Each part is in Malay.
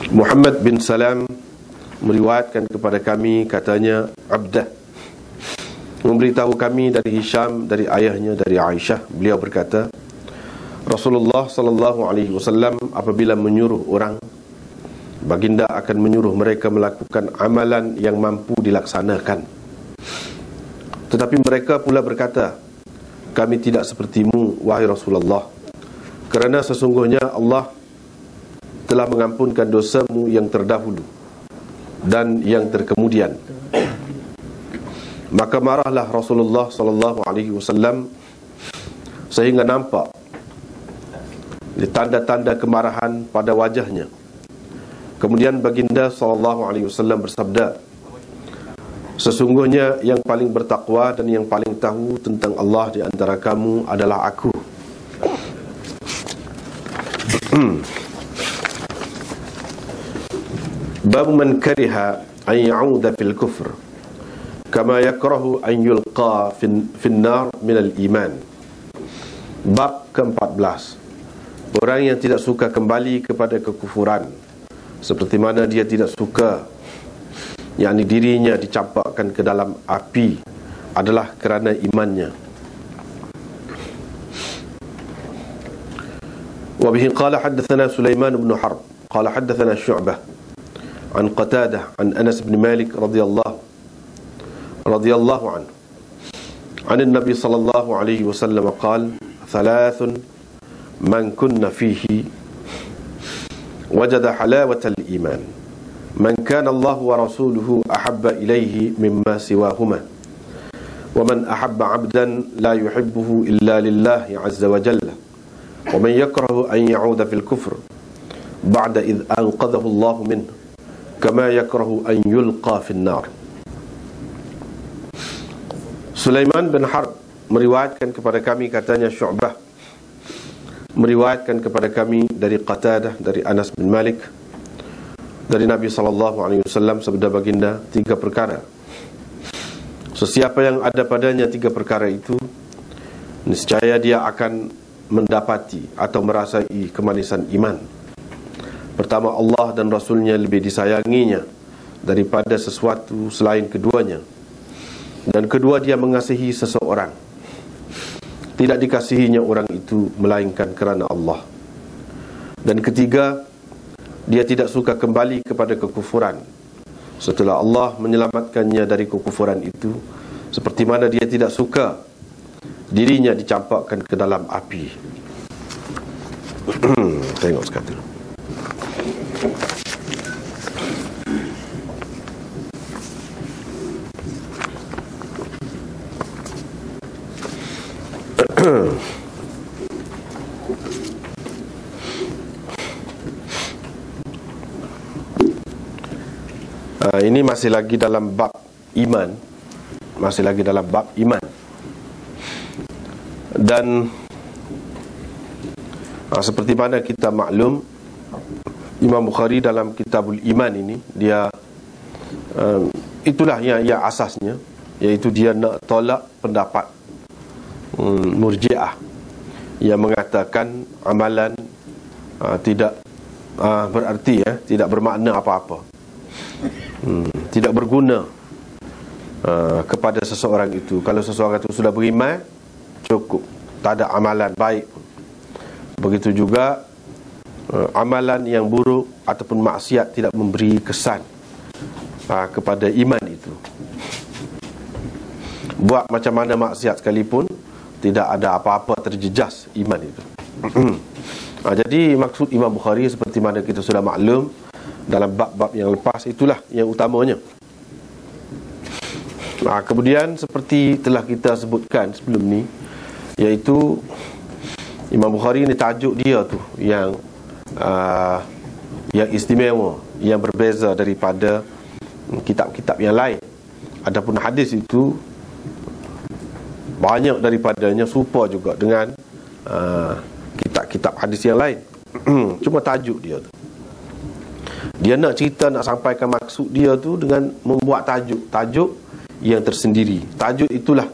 Muhammad bin Salam meriwayatkan kepada kami, katanya Abdah memberitahu kami dari Hisham, dari ayahnya, dari Aisyah. Beliau berkata, Rasulullah sallallahu alaihi wasallam apabila menyuruh orang, baginda akan menyuruh mereka melakukan amalan yang mampu dilaksanakan. Tetapi mereka pula berkata, kami tidak sepertimu wahai Rasulullah, kerana sesungguhnya Allah telah mengampunkan dosamu yang terdahulu dan yang terkemudian. Maka marahlah Rasulullah sallallahu alaihi wasallam sehingga nampak tanda-tanda kemarahan pada wajahnya. Kemudian baginda sallallahu alaihi wasallam bersabda, sesungguhnya yang paling bertakwa dan yang paling tahu tentang Allah di antara kamu adalah aku. Bab man kariha an ya'uda fil kufr kama yakrahu an yulqa fin nar min al-iman. Bab ke-14, orang yang tidak suka kembali kepada kekufuran seperti mana dia tidak suka yakni dirinya dicampakkan ke dalam api adalah kerana imannya. Wa bihi qala haddatsana Sulaiman bin Harb qala haddatsana Syu'bah an Qatadah an Anas bin Malik radhiyallahu anhu an Nabi sallallahu alaihi wasallam qala thalathun man kunna fihi wajada halawatal iman man kana Allah wa rasuluhu ahabba ilayhi mimma siwahuma wa man ahabba 'abdan la yuhibbuhu illa lillahi 'azza wa jalla wa man yakrahu an ya'uda fil kufr ba'da idh anqadhahu Allah minhu kama yakrahu an yulqa fin nar. Sulaiman bin Harb meriwayatkan kepada kami, katanya Syu'bah meriwayatkan kepada kami dari Qatadah, dari Anas bin Malik, dari Nabi SAW sabda baginda, 3 perkara, sesiapa yang ada padanya 3 perkara itu, niscaya dia akan mendapati atau merasai kemanisan iman. Pertama, Allah dan Rasulnya lebih disayanginya daripada sesuatu selain keduanya. Dan kedua, dia mengasihi seseorang, tidak dikasihinya orang itu melainkan kerana Allah. Dan ketiga, dia tidak suka kembali kepada kekufuran setelah Allah menyelamatkannya dari kekufuran itu, seperti mana dia tidak suka dirinya dicampakkan ke dalam api. Tengok sekali. Ini masih lagi dalam bab iman, masih lagi dalam bab iman. Dan seperti mana kita maklum, Imam Bukhari dalam Kitabul Iman ini, dia itulah yang asasnya, iaitu dia nak tolak pendapat Murji'ah yang mengatakan amalan tidak berarti, tidak bermakna apa-apa, tidak berguna kepada seseorang itu. Kalau seseorang itu sudah beriman, cukup, tak ada amalan baik. Begitu juga amalan yang buruk ataupun maksiat tidak memberi kesan kepada iman itu. Buat macam mana maksiat sekalipun, tidak ada apa-apa terjejas iman itu. Jadi maksud Imam Bukhari seperti mana kita sudah maklum dalam bab-bab yang lepas, itulah yang utamanya. Kemudian seperti telah kita sebutkan sebelum ni, iaitu Imam Bukhari ni tajuk dia tu yang istimewa, yang berbeza daripada kitab-kitab yang lain. Adapun hadis itu banyak daripadanya serupa juga dengan kitab-kitab hadis yang lain. Cuma tajuk dia tu, dia nak cerita, nak sampaikan maksud dia tu dengan membuat tajuk yang tersendiri. Tajuk itulah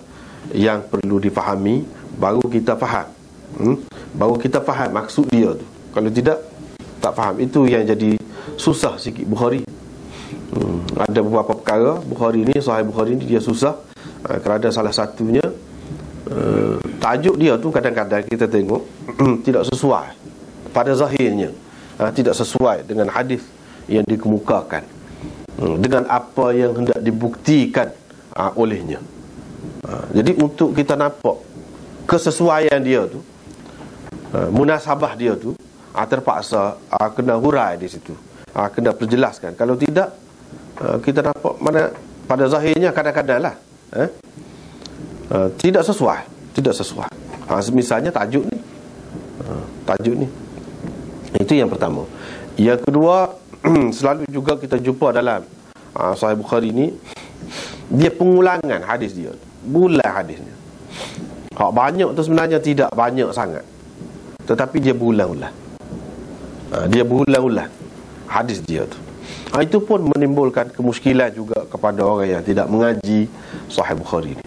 yang perlu difahami, baru kita faham, baru kita faham maksud dia tu. Kalau tidak, tak faham. Itu yang jadi susah sikit Bukhari. Ada beberapa perkara Bukhari ni, Sahih Bukhari ni dia susah, kerana salah satunya tajuk dia tu kadang-kadang kita tengok tidak sesuai pada zahirnya, tidak sesuai dengan hadis yang dikemukakan, dengan apa yang hendak dibuktikan olehnya. Jadi untuk kita nampak kesesuaian dia tu, munasabah dia tu, terpaksa kena hurai di situ, kena perjelaskan. Kalau tidak, kita nampak mana pada zahirnya kadang-kadang lah tidak sesuai. Misalnya tajuk ni, itu yang pertama. Yang kedua, selalu juga kita jumpa dalam Sahih Bukhari ni, dia pengulangan hadis dia, bulan hadisnya. Banyak tu sebenarnya tidak banyak sangat, tetapi dia berulang-ulang. Dia berulang-ulang hadis dia tu. Itu pun menimbulkan kemuskilan juga kepada orang yang tidak mengaji Sahih Bukhari ni.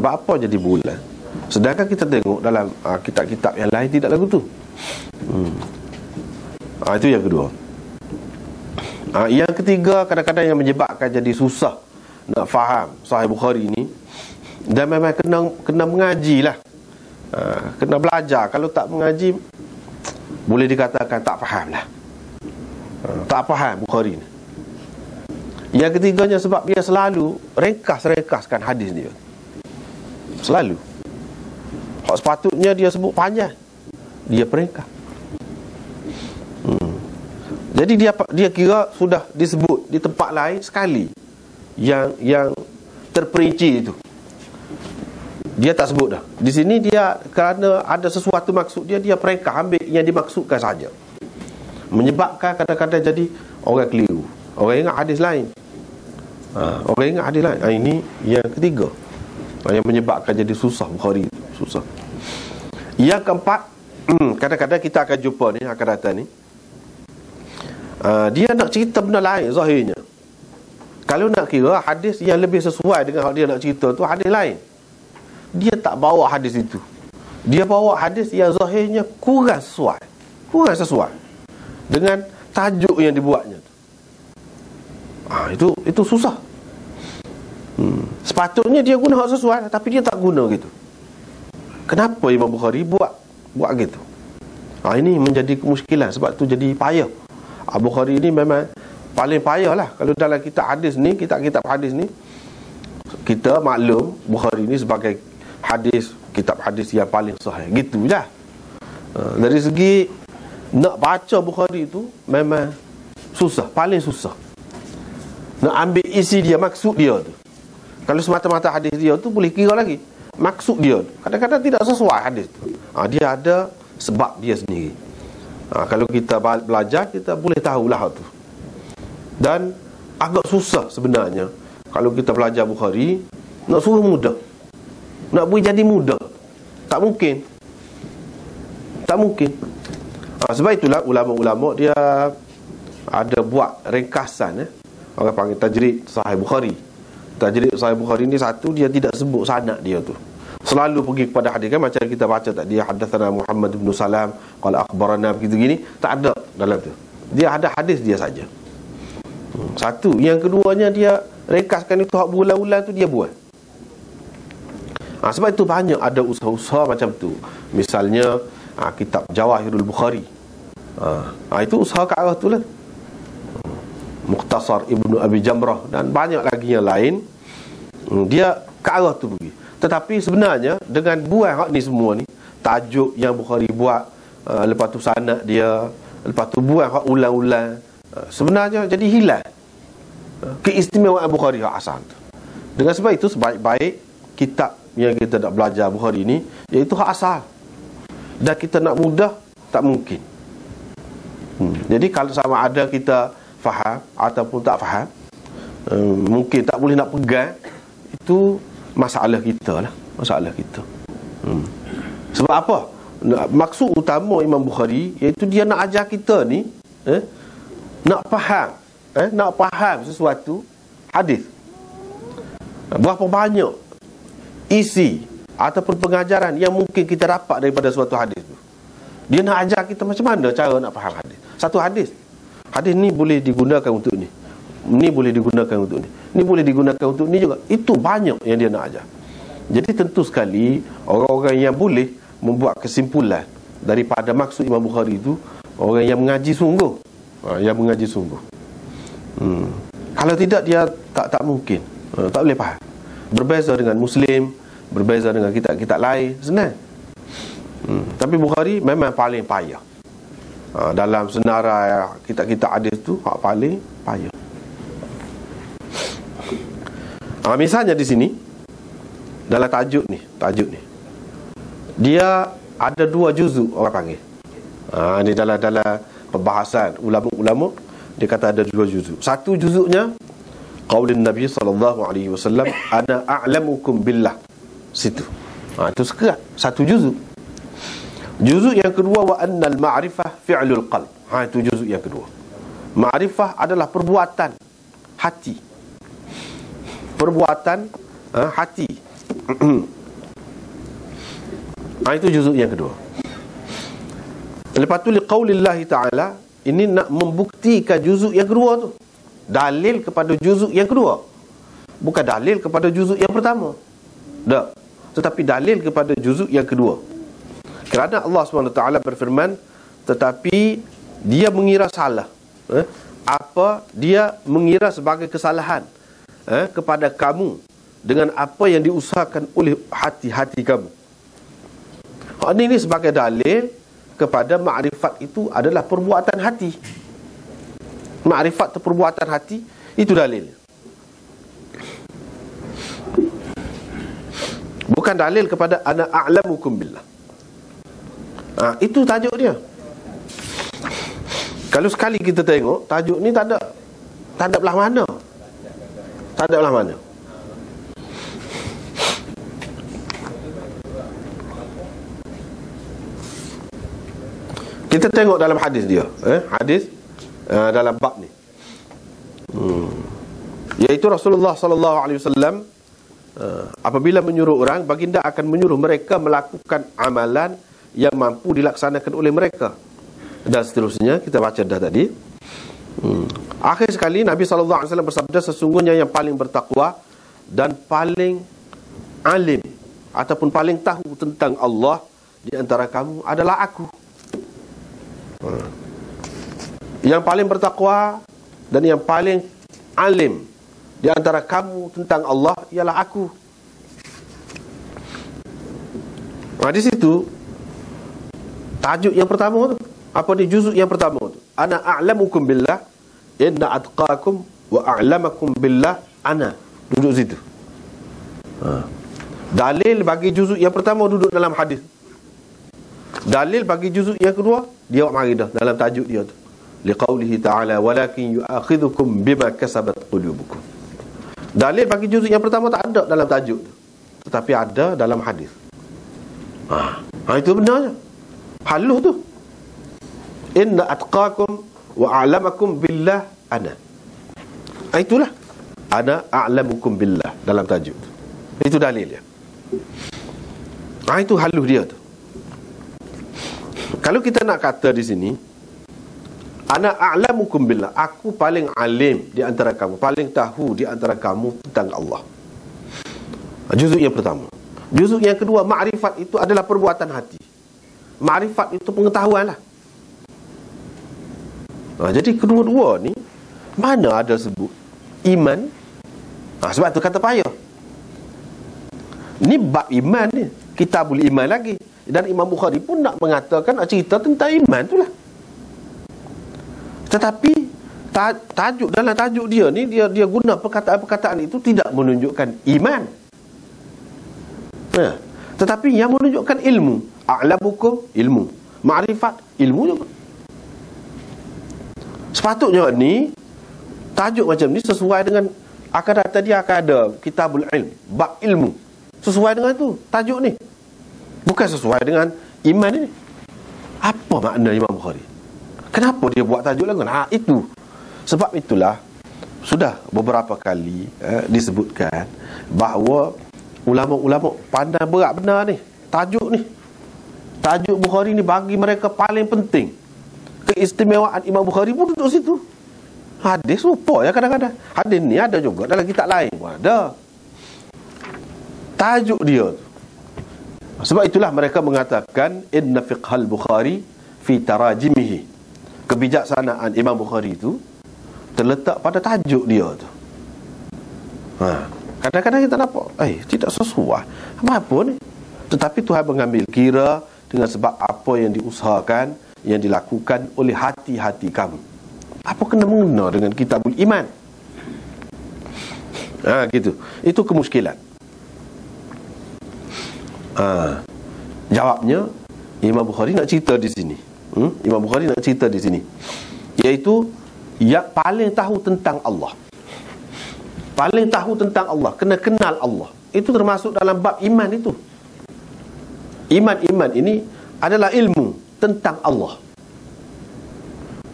Apa jadi berulang? Sedangkan kita tengok dalam kitab-kitab yang lain tidak lagu tu. Itu yang kedua. Yang ketiga, kadang-kadang yang menyebabkan jadi susah nak faham Sahih Bukhari ni, dan memang kena mengaji lah, kena belajar. Kalau tak mengaji, boleh dikatakan tak faham lah, tak faham Bukhari ni. Yang ketiganya, sebab dia selalu ringkaskan hadis dia. Selalu sepatutnya dia sebut panjang, dia peringkas. Jadi dia kira sudah disebut di tempat lain sekali yang terperinci itu, dia tak sebut dah. Di sini dia kerana ada sesuatu maksud dia peringkas, ambil yang dimaksudkan saja, menyebabkan kadang-kadang jadi orang keliru, orang ingat hadis lain. Orang ingat hadis lain. Ini yang ketiga yang menyebabkan jadi susah Bukhari, susah. Yang keempat, kadang-kadang kita akan jumpa ni, akan datang ni, dia nak cerita benda lain zahirnya. Kalau nak kira hadis yang lebih sesuai dengan dia nak cerita tu hadis lain, dia tak bawa hadis itu. Dia bawa hadis yang zahirnya kurang sesuai dengan tajuk yang dibuatnya. Itu susah. Sepatutnya dia guna hak sesuai, tapi dia tak guna gitu. Kenapa Imam Bukhari buat gitu? Ini menjadi kemuskilan. Sebab tu jadi payah. Bukhari ni memang paling payah lah. Kalau dalam kitab hadis ni, kitab hadis ni, kita maklum Bukhari ni sebagai kitab hadis yang paling sahih, gitu je. Dari segi nak baca Bukhari tu memang susah, paling susah. Nak ambil isi dia, maksud dia tu. Kalau semata-mata hadis dia tu boleh kira lagi, maksud dia tu kadang-kadang tidak sesuai hadis tu. Dia ada sebab dia sendiri. Kalau kita belajar, kita boleh tahulah tu. Dan agak susah sebenarnya kalau kita belajar Bukhari, nak suruh mudah, nak beri jadi mudah, tak mungkin. Sebab itulah ulama-ulama dia ada buat ringkasan, orang panggil tajrid Sahih Bukhari. Tajrid Sahih Bukhari ni, satu, dia tidak sebut sanad dia tu, selalu pergi kepada hadis, kan macam kita baca tak, dia hadatsana Muhammad bin Salam qala akhbarana, begitu gini, tak ada dalam tu. Dia ada hadis dia saja. Satu. Yang keduanya, dia ringkaskan itu hak berulang-ulang tu dia buat. Sebab itu banyak ada usaha-usaha macam tu. Misalnya kitab Jawahirul Bukhari, itu usaha ke arah tu lah. Mukhtasar Ibnu Abi Jamrah dan banyak lagi yang lain, dia ke arah tu pergi. Tetapi sebenarnya dengan buat hak ni semua ni, tajuk yang Bukhari buat, lepas tu sanad dia, lepas tu buat hak ulang-ulang, sebenarnya jadi hilang keistimewaan Bukhari hak asal tu. Dengan sebab itu, sebaik-baik kitab yang kita nak belajar Bukhari ni, iaitu hak asal. Dan kita nak mudah, tak mungkin. Jadi kalau sama ada kita faham ataupun tak faham, mungkin tak boleh nak pegang, itu masalah kita lah, masalah kita. Sebab apa? Maksud utama Imam Bukhari, iaitu dia nak ajar kita ni nak faham sesuatu hadis. Berapa banyak isi ataupun pengajaran yang mungkin kita dapat daripada suatu hadis tu. Dia nak ajar kita macam mana cara nak faham hadis, satu hadis. Hadis ni boleh digunakan untuk ni, ni boleh digunakan untuk ni, ni boleh digunakan untuk ni juga. Itu banyak yang dia nak ajar. Jadi tentu sekali orang-orang yang boleh membuat kesimpulan daripada maksud Imam Bukhari itu orang yang mengaji sungguh, yang mengaji sungguh. Kalau tidak dia tak mungkin, tak boleh faham. Berbeza dengan Muslim, berbeza dengan kitab-kitab lain, senang. Tapi Bukhari memang paling payah. Dalam senarai kitab-kitab hadis tu paling payah. Misalnya di sini dalam tajuk ni dia ada 2 juzuk orang panggil. Ni dalam perbahasan ulama-ulama, dia kata ada 2 juzuk. Satu juzuknya qaulin Nabi sallallahu alaihi wasallam, ana a'lamukum billah. Situ. Itu sekerat satu juzuk. Juzuk yang kedua, wa annal ma'rifah fi'lul qalb. Itu juzuk yang kedua. Ma'rifah adalah perbuatan hati. Perbuatan hati. Itu juzuk yang kedua. Lepas tu liqaulillahi ta'ala, ini nak membuktikan juzuk yang kedua tu. Dalil kepada juzuk yang kedua, bukan dalil kepada juzuk yang pertama. Tak. Tetapi dalil kepada juzuk yang kedua. Kerana Allah SWT berfirman, tetapi dia mengira salah. Apa dia mengira sebagai kesalahan kepada kamu dengan apa yang diusahakan oleh hati-hati kamu. Ini sebagai dalil kepada makrifat itu adalah perbuatan hati. Makrifat itu perbuatan hati, itu dalil. Bukan dalil kepada ana a'lamukum billah. Itu tajuk dia. Kalau sekali kita tengok tajuk ni tak ada belah mana. Tak ada belah mana. Kita tengok dalam hadis dia, hadis dalam bab ni, iaitu Rasulullah sallallahu alaihi wasallam apabila menyuruh orang, baginda akan menyuruh mereka melakukan amalan yang mampu dilaksanakan oleh mereka, dan seterusnya. Kita baca dah tadi. Akhir sekali Nabi sallallahu alaihi wasallam bersabda, sesungguhnya yang paling bertakwa dan paling alim ataupun paling tahu tentang Allah di antara kamu adalah aku. Yang paling bertakwa dan yang paling alim di antara kamu tentang Allah ialah aku. Di situ tajuk yang pertama tu, apa ni juzuk yang pertama tu, ana a'lamukum billah inna atqakum wa a'lamakum billah ana. Duduk situ. Dalil bagi juzuk yang pertama duduk dalam hadis. Dalil bagi juzuk yang kedua dia mari dah dalam tajuk dia tu, liqaulihi ta'ala walakin yu'akhidhukum bima kasabat qulubukum. Dalil bagi juzuk yang pertama tak ada dalam tajuk tu, tetapi ada dalam hadis. Itu benarnya. Halus tu. Inna atqakum wa a'lamakum billah ana. Itulah ana a'lamukum billah dalam tajuk tu. Itu dalil dia. Itu halus dia tu. Kalau kita nak kata di sini, ana a'lamukum billah, aku paling alim di antara kamu, paling tahu di antara kamu tentang Allah. Juzuk yang pertama. Juzuk yang kedua, makrifat itu adalah perbuatan hati. Makrifat itu pengetahuan lah. Jadi kedua-dua ni mana ada sebut iman. Sebab tu kata payah. Ni bab iman ni, kitabul iman lagi. Dan Imam Bukhari pun nak mengatakan, nak cerita tentang iman tu lah. Tetapi tajuk dalam tajuk dia ni, dia guna perkataan-perkataan itu tidak menunjukkan iman. Tetapi yang menunjukkan ilmu. A'lamukum, ilmu. Ma'rifat, ilmu juga. Sepatutnya ni tajuk macam ni sesuai dengan, akan datang dia akan ada kitabul ilm, bab ilmu. Sesuai dengan tu tajuk ni, bukan sesuai dengan iman ni. Apa makna Imam Bukhari? Kenapa dia buat tajuk lagu? Itu sebab itulah sudah beberapa kali disebutkan bahawa ulama-ulama pandai berat benar ni tajuk ni. Tajuk Bukhari ni bagi mereka paling penting. keistimewaan Imam Bukhari pun duduk situ. Hadis rupa ya kadang-kadang. Hadis ni ada juga dalam kitab lain pun ada. Tajuk dia tu. Sebab itulah mereka mengatakan inna fiqhal Bukhari fi tarajimihi. Kebijaksanaan Imam Bukhari itu terletak pada tajuk dia tu. Kadang-kadang kita nampak tidak sesuai apa ni. Tetapi Tuhan mengambil kira dengan sebab apa yang diusahakan, yang dilakukan oleh hati-hati kamu. Apa kena mengena dengan kitabul iman? Gitu. Itu kemuskilan. Jawabnya Imam Bukhari nak cerita di sini. Imam Bukhari nak cerita di sini, iaitu yang paling tahu tentang Allah. Paling tahu tentang Allah, kena kenal Allah. Itu termasuk dalam bab iman itu. Iman ini adalah ilmu tentang Allah.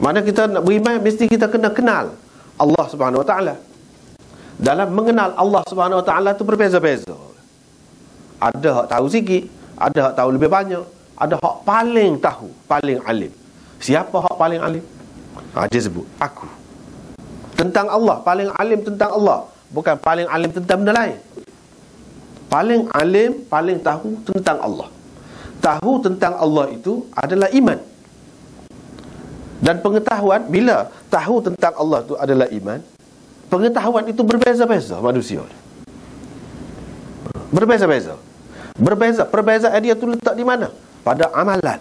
Mana kita nak beriman, mesti kita kena kenal Allah Subhanahu Wa Taala. Dalam mengenal Allah Subhanahu Wa Taala itu berbeza-beza. Ada hak tahu sikit, ada hak tahu lebih banyak, ada hak paling tahu, paling alim. Siapa hak paling alim? Dia sebut aku. Tentang Allah, paling alim tentang Allah, bukan paling alim tentang benda lain. Paling alim, paling tahu tentang Allah. Tahu tentang Allah itu adalah iman. Dan pengetahuan, bila tahu tentang Allah itu adalah iman, pengetahuan itu berbeza-beza manusia. Berbeza-beza. Perbezaan dia tu letak di mana? Pada amalan.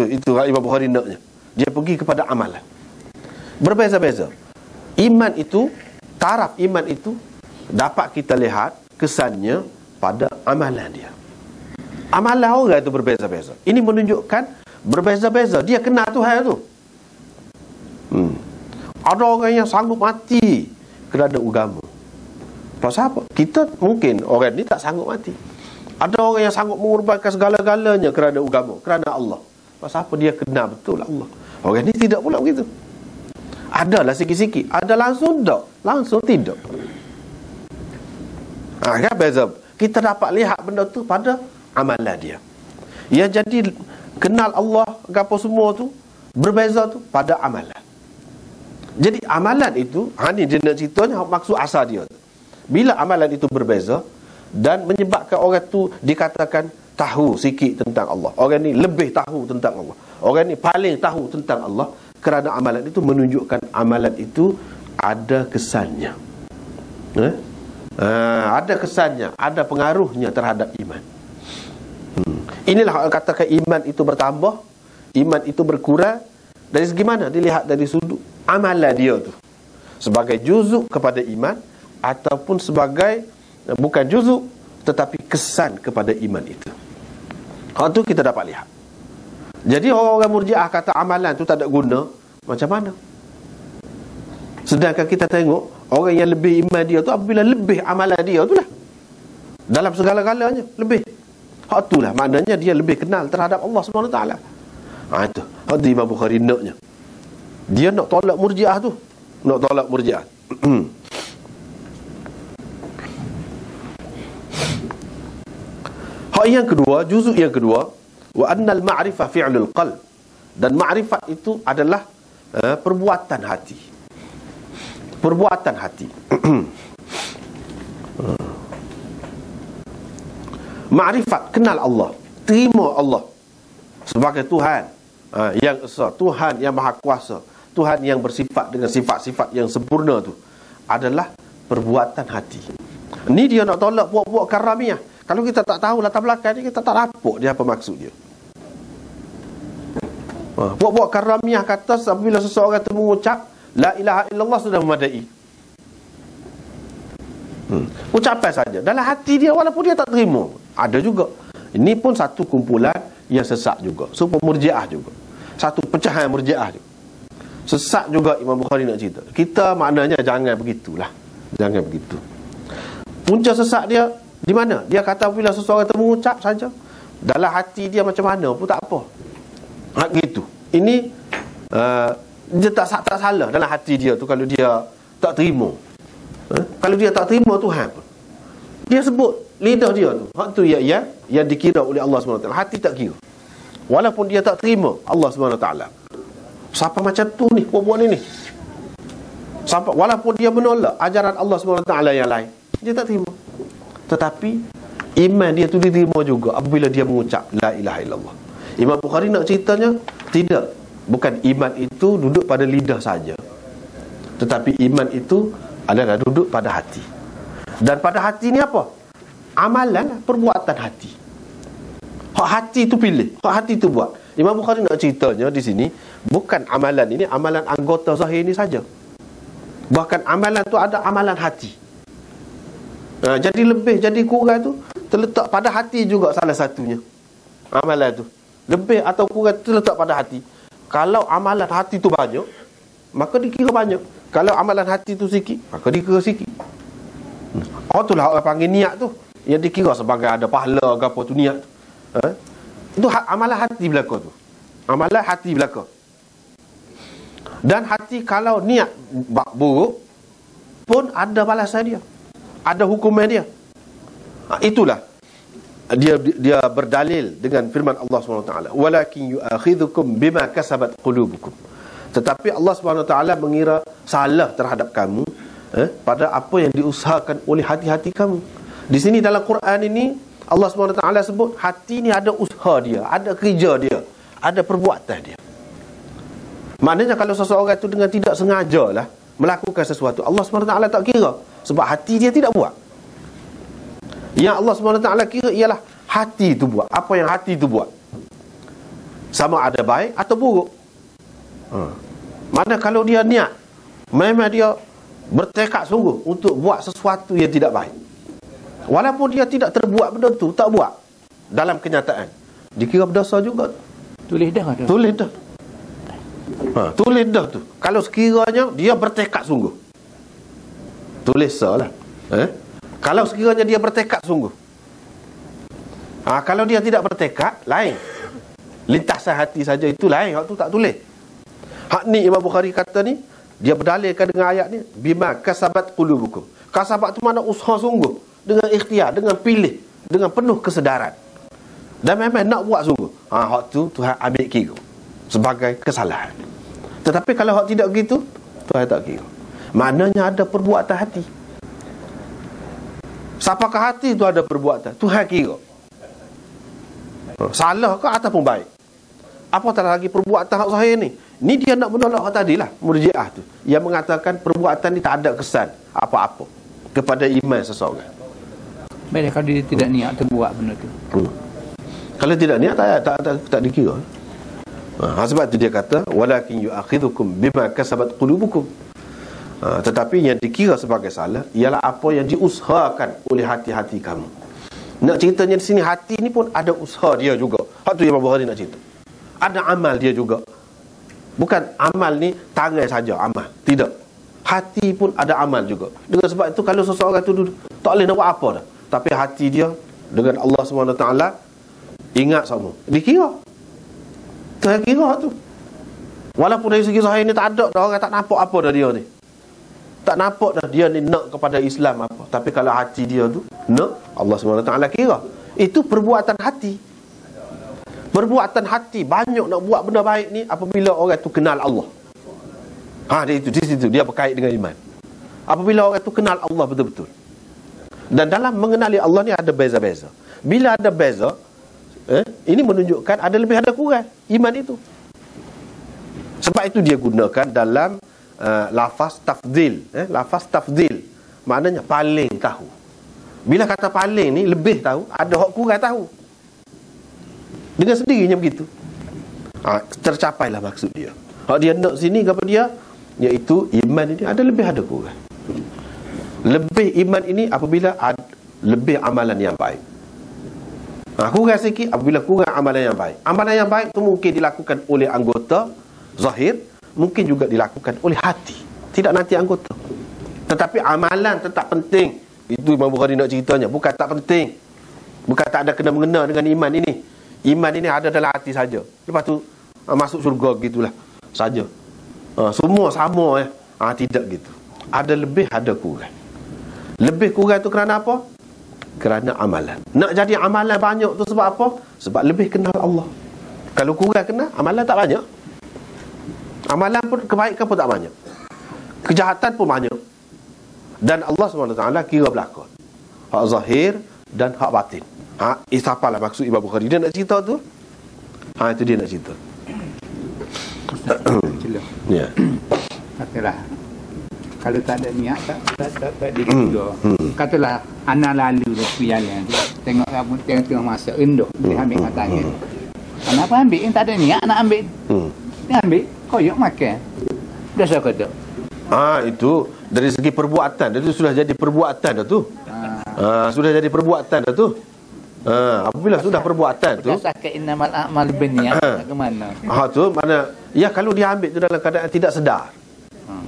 Itu Imam Bukhari naknya. Dia pergi kepada amalan. Berbeza-beza. Iman itu, taraf iman itu dapat kita lihat kesannya pada amalan dia. Amalan orang itu berbeza-beza. Ini menunjukkan berbeza-beza. Dia kenal Tuhan tu. Ada orang yang sanggup mati kerana agama. Pasal apa? Kita mungkin orang ni tak sanggup mati. Ada orang yang sanggup mengorbankan segala-galanya kerana agama, kerana Allah. Pasal apa? Dia kenal betul Allah. Orang ni tidak pula begitu. Adalah sikit-sikit, ada langsung tak, langsung tidak. Kan beza. Kita dapat lihat benda tu pada amalan dia. Ya, jadi kenal Allah apa semua tu berbeza tu pada amalan. Jadi amalan itu, ni dia nak ceritanya maksud asal dia. Bila amalan itu berbeza dan menyebabkan orang tu dikatakan tahu sikit tentang Allah, orang ni lebih tahu tentang Allah, orang ni paling tahu tentang Allah, kerana amalan itu menunjukkan amalan itu ada kesannya. Ada kesannya, ada pengaruhnya terhadap iman. Inilah orang katakan iman itu bertambah, iman itu berkurang. Dari segi mana? Dilihat dari sudut amalan dia tu, sebagai juzuk kepada iman, ataupun sebagai bukan juzuk tetapi kesan kepada iman itu. Hal tu kita dapat lihat. Jadi orang-orang Murji'ah kata amalan tu tak ada guna, macam mana? Sedangkan kita tengok orang yang lebih iman dia tu apabila lebih amalan dia tu lah, dalam segala-galanya lebih. Hak tu lah maknanya dia lebih kenal terhadap Allah SWT. Itu hak Imam Bukhari naknya. Dia nak tolak Murji'ah tu, nak tolak Murji'ah. Hak yang kedua, juzuk yang kedua, wa annal ma'rifah fi'lul qalb. Dan ma'rifat itu adalah perbuatan hati. Perbuatan hati. Ma'rifat, kenal Allah, terima Allah sebagai Tuhan yang esa, Tuhan yang maha kuasa, Tuhan yang bersifat dengan sifat-sifat yang sempurna tu adalah perbuatan hati. Ni dia nak tolak puak-puak karamiyah. Kalau kita tak tahu latar belakang ni, kita tak nampak dia apa maksud dia. Puak-puak karamiyah kata apabila seseorang itu mengucap la ilaha illallah sudah memadai. Ucapan saja dalam hati dia, walaupun dia tak terima. Ada juga. Ini pun satu kumpulan yang sesat juga, super Murji'ah juga, satu pecahan Murji'ah juga. Sesat juga Imam Bukhari nak cerita. Kita maknanya jangan begitulah. Jangan begitu. Punca sesat dia di mana? Dia kata bila seseorang itu mengucap saja, dalam hati dia macam mana pun tak apa. Gitu. Ini dia tak salah dalam hati dia tu kalau dia tak terima. Kalau dia tak terima Tuhan pun, dia sebut lidah dia tu, hak tu yang dikira oleh Allah SWT. Hati tak kira, walaupun dia tak terima Allah SWT. siapa macam tu ni, buat ni sampai walaupun dia menolak ajaran Allah SWT yang lain, dia tak terima. Tetapi iman dia tu diterima juga apabila dia mengucap la ilaha illallah. Imam Bukhari nak ceritanya, tidak, bukan iman itu duduk pada lidah saja, tetapi iman itu adalah duduk pada hati. Dan pada hati ni apa? Amalan, perbuatan hati. Hak hati tu pilih, hak hati tu buat. Imam Bukhari nak ceritanya di sini, bukan amalan ini amalan anggota zahir ni saja, bahkan amalan tu ada amalan hati. Jadi lebih, jadi kurang tu terletak pada hati juga salah satunya. Amalan tu lebih atau kurang terletak pada hati. Kalau amalan hati tu banyak, maka dikira banyak. Kalau amalan hati tu sikit, maka dikira sikit. Itulah orang panggil niat tu, yang dikira sebagai ada pahala ke apa tu niat tu. Itu amalan hati belaka tu. Amalan hati belaka. Dan hati kalau niat buruk pun ada balasan dia, ada hukuman dia. Itulah dia berdalil dengan firman Allah SWT, walakin yu'akhidhukum bima kasabat qulubukum. Tetapi Allah SWT mengira salah terhadap kamu pada apa yang diusahakan oleh hati-hati kamu. Di sini dalam Quran ini Allah SWT sebut hati ni ada usaha dia, ada kerja dia, ada perbuatan dia. Maknanya kalau seseorang itu dengan tidak sengaja lah melakukan sesuatu, Allah SWT tak kira, sebab hati dia tidak buat. Yang Allah SWT kira ialah hati itu buat. Apa yang hati itu buat, sama ada baik atau buruk. Mana kalau dia niat, memang dia bertekad sungguh untuk buat sesuatu yang tidak baik, walaupun dia tidak terbuat benda tu, tak buat, dalam kenyataan dikira berdosa juga. Tulis dah ada. Tulis dah. Tulis dah tu. Kalau sekiranya dia bertekad sungguh, tulis salah. Kalau sekiranya dia bertekad sungguh. Kalau dia tidak bertekad, lain. Lintasan hati saja itu lain, hak tu tak tulis. Hak ni Imam Bukhari kata ni, dia berdalilkan dengan ayat ni, bima kasabat qulubukum. Kasabat tu mana usaha sungguh, dengan ikhtiar, dengan pilih, dengan penuh kesedaran, dan memang nak buat sungguh. Hak tu Tuhan ambil kira sebagai kesalahan. Tetapi kalau hak tidak begitu, Tuhan tak kira. Maknanya ada perbuatan hati. Siapakah hati tu ada perbuatan, Tuhan kira. Salah ke ataupun baik, apatah lagi perbuatan hak zahir ni. Ni dia nak menolak hak tadilah, Murji'ah tu, yang mengatakan perbuatan ni tak ada kesan apa-apa kepada iman seseorang. Baik, kalau dia tidak niat terbuat benda tu. Kalau tidak niat tak dikira. Sebab tu dia kata walakin yu'akhidhukum bima kasabat qulubukum. Tetapi yang dikira sebagai salah ialah apa yang diusahakan oleh hati-hati kamu. Nak ceritanya di sini, hati ni pun ada usaha dia juga. Hak tu Imam Bukhari nak cerita. Ada amal dia juga. Bukan amal ni tangan saja amal, tidak. Hati pun ada amal juga. Dengan sebab itu kalau seseorang tu tak boleh nak buat apa dah, tapi hati dia dengan Allah SWT ingat sama, dikira. Tuhan kira tu. Walaupun dari segi zahir ni tak ada dah, orang tak nampak apa dah dia ni, tak nampak dah dia ni nak kepada Islam apa. Tapi kalau hati dia tu nak, Allah SWT kira. Itu perbuatan hati. Perbuatan hati banyak nak buat benda baik ni apabila orang tu kenal Allah. Dia itu, di situ dia berkait dengan iman. Apabila orang tu kenal Allah betul-betul. Dan dalam mengenali Allah ni ada beza-beza. Bila ada beza, ini menunjukkan ada lebih ada kurang iman itu. Sebab itu dia gunakan dalam lafaz tafdil. Lafaz tafdil maknanya paling tahu. Bila kata paling ni lebih tahu, ada hak kurang tahu. Dengan sendirinya begitu. Tercapailah maksud dia. Hak dia nak sini kepada dia, iaitu iman ini ada lebih ada kurang. Lebih iman ini apabila lebih amalan yang baik. Kurang sikit apabila kurang amalan yang baik. Amalan yang baik itu mungkin dilakukan oleh anggota zahir, mungkin juga dilakukan oleh hati, tidak nanti anggota. Tetapi amalan tetap penting. Itu Imam Bukhari nak ceritanya. Bukan tak penting, bukan tak ada kena-mengena dengan iman ini. Iman ini ada dalam hati saja, lepas tu masuk syurga gitulah saja. Semua sama tidak gitu. Ada lebih ada kurang. Lebih kurang tu kerana apa? Kerana amalan. Nak jadi amalan banyak tu sebab apa? Sebab lebih kenal Allah. Kalau kurang kenal, amalan tak banyak. Amalan pun, kebaikan pun tak banyak, kejahatan pun banyak. Dan Allah SWT kira belakang hak zahir dan hak batin. Siapalah maksud Imam Bukhari dia nak cerita tu? Itu dia nak cerita. Ya. Katalah kalau tak ada niat tak dikira. Katalah anak lalu dari jalan tu, tengok kamu tengah masa endoh dia ambil matanya. Anak apa ambil yang tak ada niat nak ambil. Dia ambil koyok makan. Dosa ke tak? Itu dari segi perbuatan, itu sudah jadi perbuatan dah tu. Sudah jadi perbuatan dah tu. Apabila sudah perbuatan tu, berdasarkan innamal a'mal binniyat, ke mana? Tu mana ya, kalau dia ambil tu dalam keadaan tidak sedar.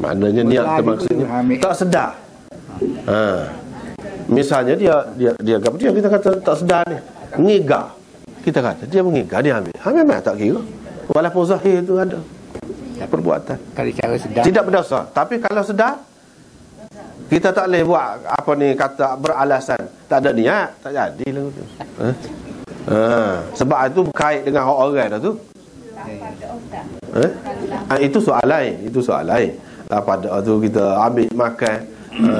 Maknanya niat tu maksudnya tak sedar. Misalnya dia apa dia kita kata tak sedar ni, mengigar. Kita kata dia mengigar, dia ambil. Memang tak kira. Walaupun zahir tu ada perbuatan. Kalau cara sedar tidak berdosa. Tapi kalau sedar, kita tak boleh buat apa ni kata beralasan tak ada niat, tak jadi lah tu. Sebab itu berkait dengan orang dah tu. Itu soal lain. Pada tu kita ambil makan,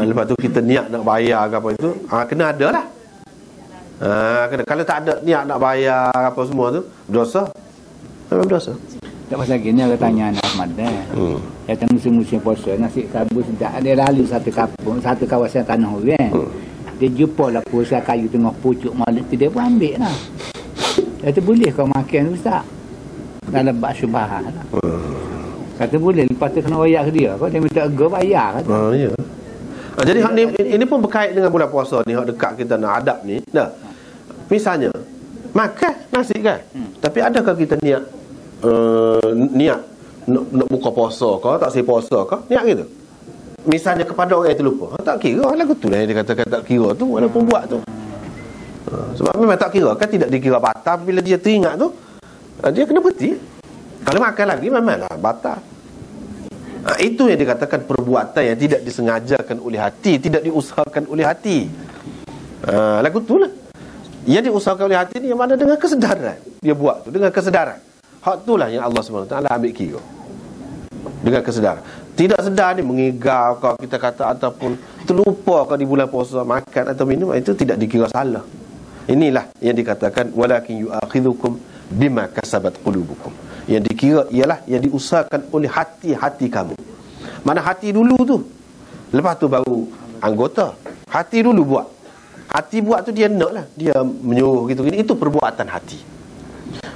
lepas tu kita niat nak bayar ke apa itu, kena ada lah. Kena. Kalau tak ada niat nak bayar apa semua tu, berdosa. Memang berdosa. Tak pasal gini orang tanya anak Ahmad datang musim-musim puasa, nasi kabus sedap. Dia lalu satu kampung, satu kawasan tanah orang. Dia jumpa lah puasa kayu tengah pucuk malam tu, dia pun ambil lah. Kata boleh kau makan Ustaz dalam bak syubhat lah. Kata boleh, lepas tu kena royak ke dia. Kau dia minta ego bayar kata. Ya. Jadi hak ni, ini pun berkait dengan bulan puasa ni, hak dekat kita nak adab ni. Dah. Misalnya makan nasi kan, tapi adakah kita niat nak buka puasa ke, tak say puasa ke, niat gitu. Misalnya kepada orang itu lupa, tak kira lagu tu lah dia katakan tak kira tu, walaupun buat tu. Sebab memang tak kira kan, tidak dikira batal. Bila dia teringat tu, dia kena berhenti. Kalau makan lagi memanglah batal. Itu yang dikatakan perbuatan yang tidak disengajakan oleh hati, tidak diusahakan oleh hati. Lagu tu lah. Yang diusahakan oleh hati ni yang mana dengan kesedaran. Dia buat tu dengan kesedaran. Hak itulah yang Allah SWT ambil kira. Dengan kesedaran. Tidak sedar ni mengigau kau kita kata, ataupun terlupa kau di bulan puasa makan atau minum, itu tidak dikira salah. Inilah yang dikatakan walakin yu'akhidhukum bima kasabat qulubukum. Yang dikira ialah yang diusahakan oleh hati-hati kamu. Mana hati dulu tu, lepas tu baru anggota. Hati dulu buat. Hati buat tu dia nak lah, dia menyuruh gitu gini. Itu perbuatan hati.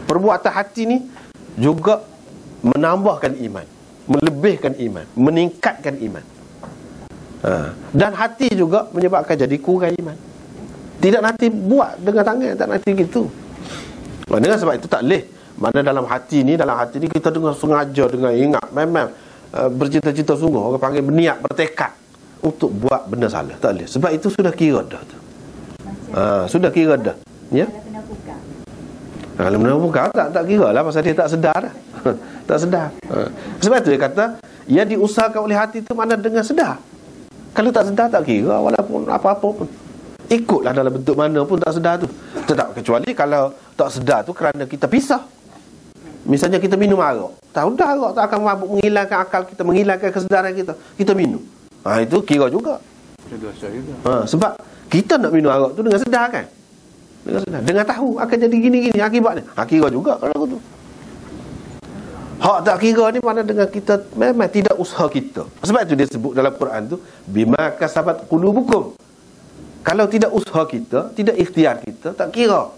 Perbuatan hati ni juga menambahkan iman, melebihkan iman, meningkatkan iman. Dan hati juga menyebabkan jadi kurang iman. Tidak nanti buat dengan tangan, tak nanti gitu. Dengan sebab itu tak boleh. Mana dalam hati ni kita dengan sengaja, dengan ingat, memang bercita-cita sungguh, orang panggil berniat, bertekad untuk buat benda salah. Tak boleh. Sebab itu sudah kira dah tu. Sudah kira dah. Ya. Kalau benda buka tak kira lah, pasal dia tak sedar dah. Tak sedar. Sebab itu dia kata yang diusahakan oleh hati tu mana dengan sedar. Kalau tak sedar tak kira, walaupun apa-apa pun ikutlah dalam bentuk mana pun tak sedar tu. Tetap, kecuali kalau tak sedar tu kerana kita pisah. Misalnya kita minum arak, tahu dah arak tak akan mabuk, menghilangkan akal kita, menghilangkan kesedaran kita, kita minum. Itu kira juga. Dosa juga. Sebab kita nak minum arak tu dengan sedar kan, dengan sedar, dengan tahu akan jadi gini-gini akibatnya. Kira juga kalau tu. Hak tak kira ni mana dengan kita memang tidak usaha kita. Sebab itu dia sebut dalam Quran tu bima kasabat qulubukum. Kalau tidak usaha kita, tidak ikhtiar kita, tak kira.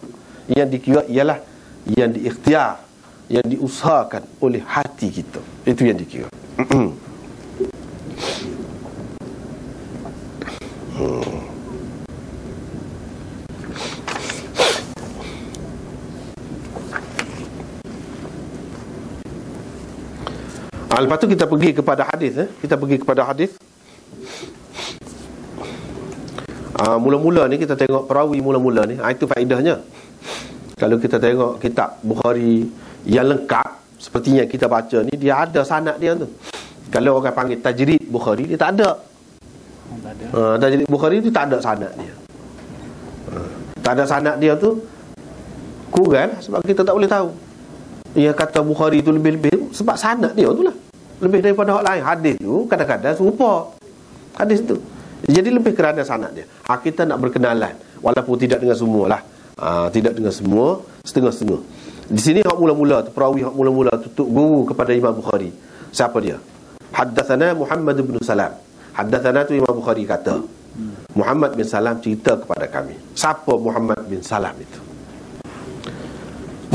Yang dikira ialah yang diikhtiar, yang diusahakan oleh hati kita. Itu yang dikira. Lepas tu kita pergi kepada hadis. Kita pergi kepada hadis. Mula-mula ni kita tengok perawi mula-mula ni. Itu faedahnya. Kalau kita tengok kitab Bukhari yang lengkap seperti yang kita baca ni, dia ada sanad dia tu. Kalau orang panggil tajrid Bukhari, dia tak ada. Tajrid Bukhari tu tak ada sanad dia. Tak ada sanad dia tu kurang, sebab kita tak boleh tahu. Ia kata Bukhari tu lebih-lebih sebab sanad dia tu lah. lebih daripada hak lain. Hadis tu kadang-kadang serupa hadis tu. Jadi lebih kerana sanad dia. Kita nak berkenalan walaupun tidak dengan semua lah. Tidak dengan semua, setengah-setengah. Di sini hak mula-mula tu, perawi hak mula-mula tu guru kepada Imam Bukhari. Siapa dia? Haddatsana Muhammad bin Salam. Haddatsana tu Imam Bukhari kata, Muhammad bin Salam cerita kepada kami. Siapa Muhammad bin Salam itu?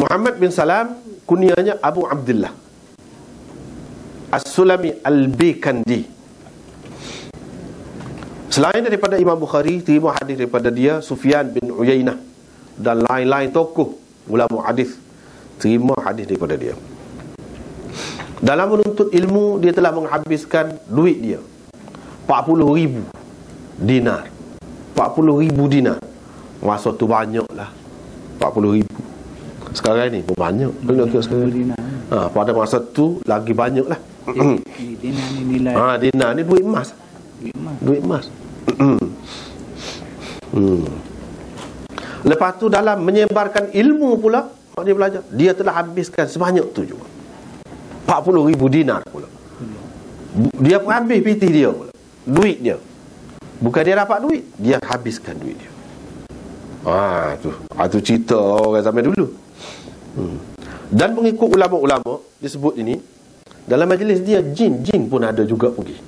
Muhammad bin Salam kunyanya Abu Abdullah As-Sulami Al-Bikandi. Selain daripada Imam Bukhari, terima hadis daripada dia Sufyan bin Uyainah dan lain-lain tokoh ulama hadis terima hadis daripada dia. Dalam menuntut ilmu, dia telah menghabiskan duit dia 40,000 dinar. 40,000 dinar. Masa tu banyak lah 40,000. Sekarang ni pun banyak. Pada masa tu lagi banyak lah. Dinar ni nilai. Dinar ni duit emas. Duit emas. Lepas tu dalam menyebarkan ilmu pula, dia belajar, dia telah habiskan sebanyak tu juga 40,000 dinar pula. Dia pun habis pitih dia pula, duit dia. Bukan dia dapat duit, dia habiskan duit dia. Tu cerita orang zaman dulu. Dan mengikut ulama-ulama disebut ini, dalam majlis dia jin pun ada juga pergi.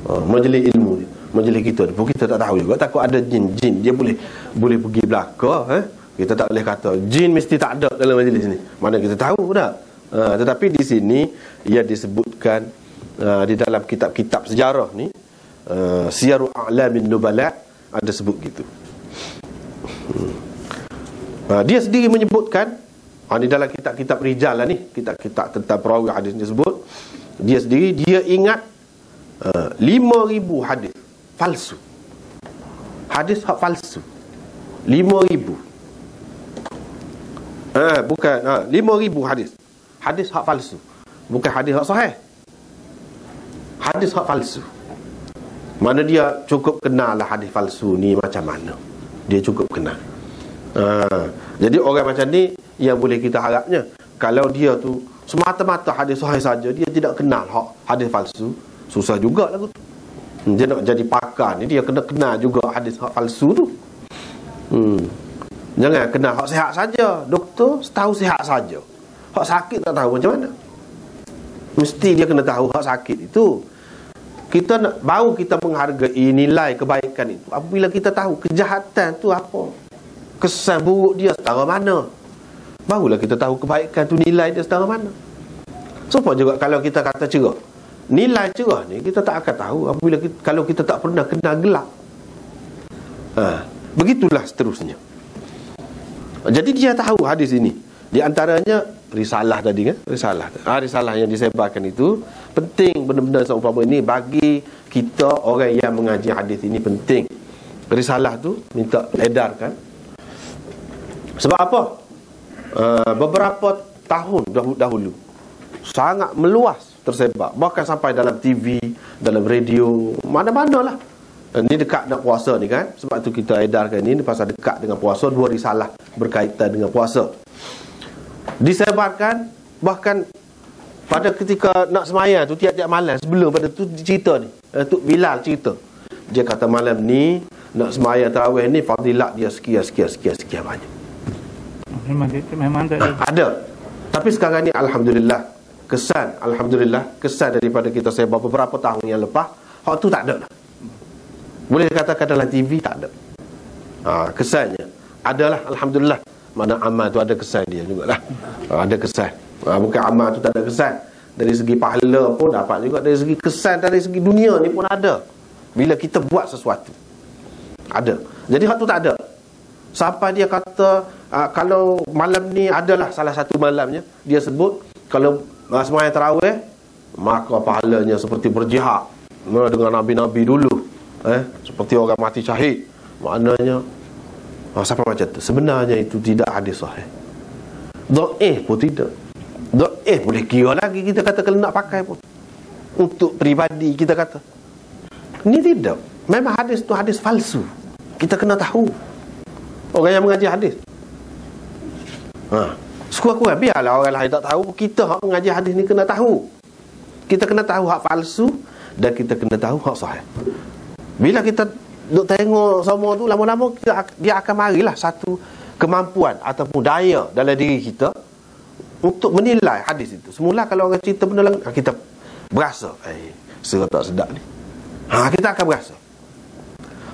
Majlis ilmu ni, majlis kita ni pun kita tak tahu juga, takut ada jin dia boleh pergi belaka. Kita tak boleh kata jin mesti tak ada dalam majlis ni, mana kita tahu tak. Tetapi di sini ia disebutkan di dalam kitab-kitab sejarah ni, Siyarul A'lamin Nubala ada sebut gitu. Dia sendiri menyebutkan, di dalam kitab-kitab rijal lah ni, kitab-kitab tentang perawi hadis disebut, dia sendiri dia ingat 5,000 hadis palsu. Hadis hak palsu 5,000. Bukan 5,000 hadis. Hadis hak palsu. Bukan hadis hak sahih. Hadis hak palsu. Mana dia cukup kenal lah hadis palsu ni macam mana. Dia cukup kenal. Jadi orang macam ni yang boleh kita harapnya, kalau dia tu semata-mata hadis sahih saja, dia tidak kenal hak hadis palsu, susah jugalah tu. Dia nak jadi pakar ni, dia kena kenal juga hadis hak palsu tu. Jangan kenal hak sihat saja. Doktor tahu sihat saja, hak sakit tak tahu macam mana. Mesti dia kena tahu hak sakit itu. Kita nak, baru kita menghargai nilai kebaikan itu apabila kita tahu kejahatan tu apa, kesan buruk dia setara mana. Barulah kita tahu kebaikan tu nilai dia setara mana. Supaya juga kalau kita kata cerah, nilai cerah ni kita tak akan tahu apabila kalau kita tak pernah kenal gelap. Begitulah seterusnya. Jadi dia tahu hadis ini. Di antaranya risalah tadi kan, risalah yang disebarkan itu penting benar-benar seumpama ini bagi kita orang yang mengaji hadis ini penting. Risalah tu minta edarkan. Sebab apa? Beberapa tahun dahulu sangat meluas tersebar, bahkan sampai dalam TV, dalam radio, mana-mana lah. Ini dekat nak puasa ni kan, sebab tu kita edarkan ni pasal dekat dengan puasa, 2 risalah berkaitan dengan puasa disebarkan. Bahkan pada ketika nak semayang tu, tiap-tiap malam sebelum pada tu cerita ni, Tuk Bilal cerita, dia kata malam ni nak semayang tarawih ni fadilat dia sekian banyak. Memang ada. Tapi sekarang ni alhamdulillah kesan daripada kita sebar beberapa tahun yang lepas, hak tu tak ada dah. Boleh katakan dalam TV tak ada. Kesannya adalah alhamdulillah. Mana amal tu ada kesan dia jugalah. Ada kesan. Bukan amal tu tak ada kesan. Dari segi pahala pun dapat juga, dari segi kesan, dari segi dunia ni pun ada. Bila kita buat sesuatu ada. Jadi hak tu tak ada. Sampai dia kata kalau malam ni adalah salah satu malamnya, dia sebut kalau sembahyang tarawih maka pahalanya seperti berjihad dengan nabi-nabi dulu, seperti orang mati syahid. Maknanya siapa macam tu? Sebenarnya itu tidak hadis sahih. Dhaif pun tidak. Dhaif boleh kira lagi kita kata kalau nak pakai pun. Untuk peribadi kita kata. Ini tidak. Memang hadis tu hadis palsu. Kita kena tahu. Orang yang mengaji hadis. Sekurang-kurang biarlah orang lain tak tahu, kita hak mengaji hadis ni kena tahu. Kita kena tahu hak palsu dan kita kena tahu hak sahih. Bila kita duk tengok semua tu, lama-lama dia akan marilah satu kemampuan ataupun daya dalam diri kita untuk menilai hadis itu. Semula kalau orang cerita benda lain, kita berasa, serah tak sedap ni. Kita akan berasa.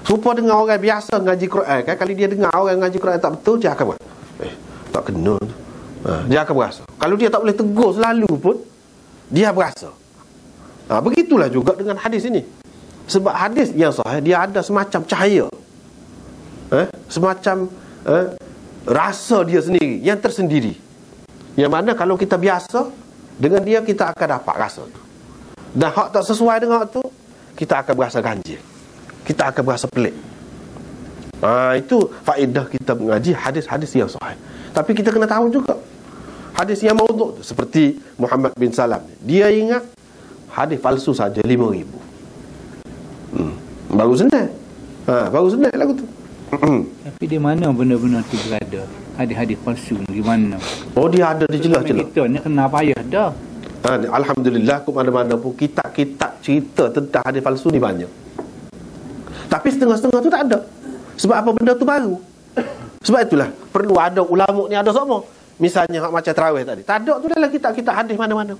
Serupa dengan orang biasa ngaji Quran kan, kalau dia dengar orang ngaji Quran tak betul, dia akan berasa, tak kena tu. Dia akan berasa. Kalau dia tak boleh tegur selalu pun, dia berasa. Begitulah juga dengan hadis ini. Sebab hadis yang sahih, dia ada semacam cahaya, semacam rasa dia sendiri, yang tersendiri, yang mana kalau kita biasa dengan dia, kita akan dapat rasa tu. Dan hak tak sesuai dengan hak tu, kita akan berasa ganjil, kita akan berasa pelik. Itu faedah kita mengaji hadis-hadis yang sahih. Tapi kita kena tahu juga hadis yang maudhu' tu, seperti Muhammad bin Salam, dia ingat hadis palsu saja 5,000. Baru senang. Baru senang lagu tu. Tapi di mana benda-benda tu berada? Hadis-hadis palsu di mana? Dia ada di celah-celah. Kita ni kena payah dah. Alhamdulillah, ke mana-mana pun kitab-kitab cerita tentang hadis palsu ni banyak. Tapi setengah-setengah tu tak ada. Sebab apa? Benda tu baru. Sebab itulah perlu ada ulama ni ada semua. Misalnya macam tarawih tadi, tak ada tu dalam kitab-kitab hadis mana-mana.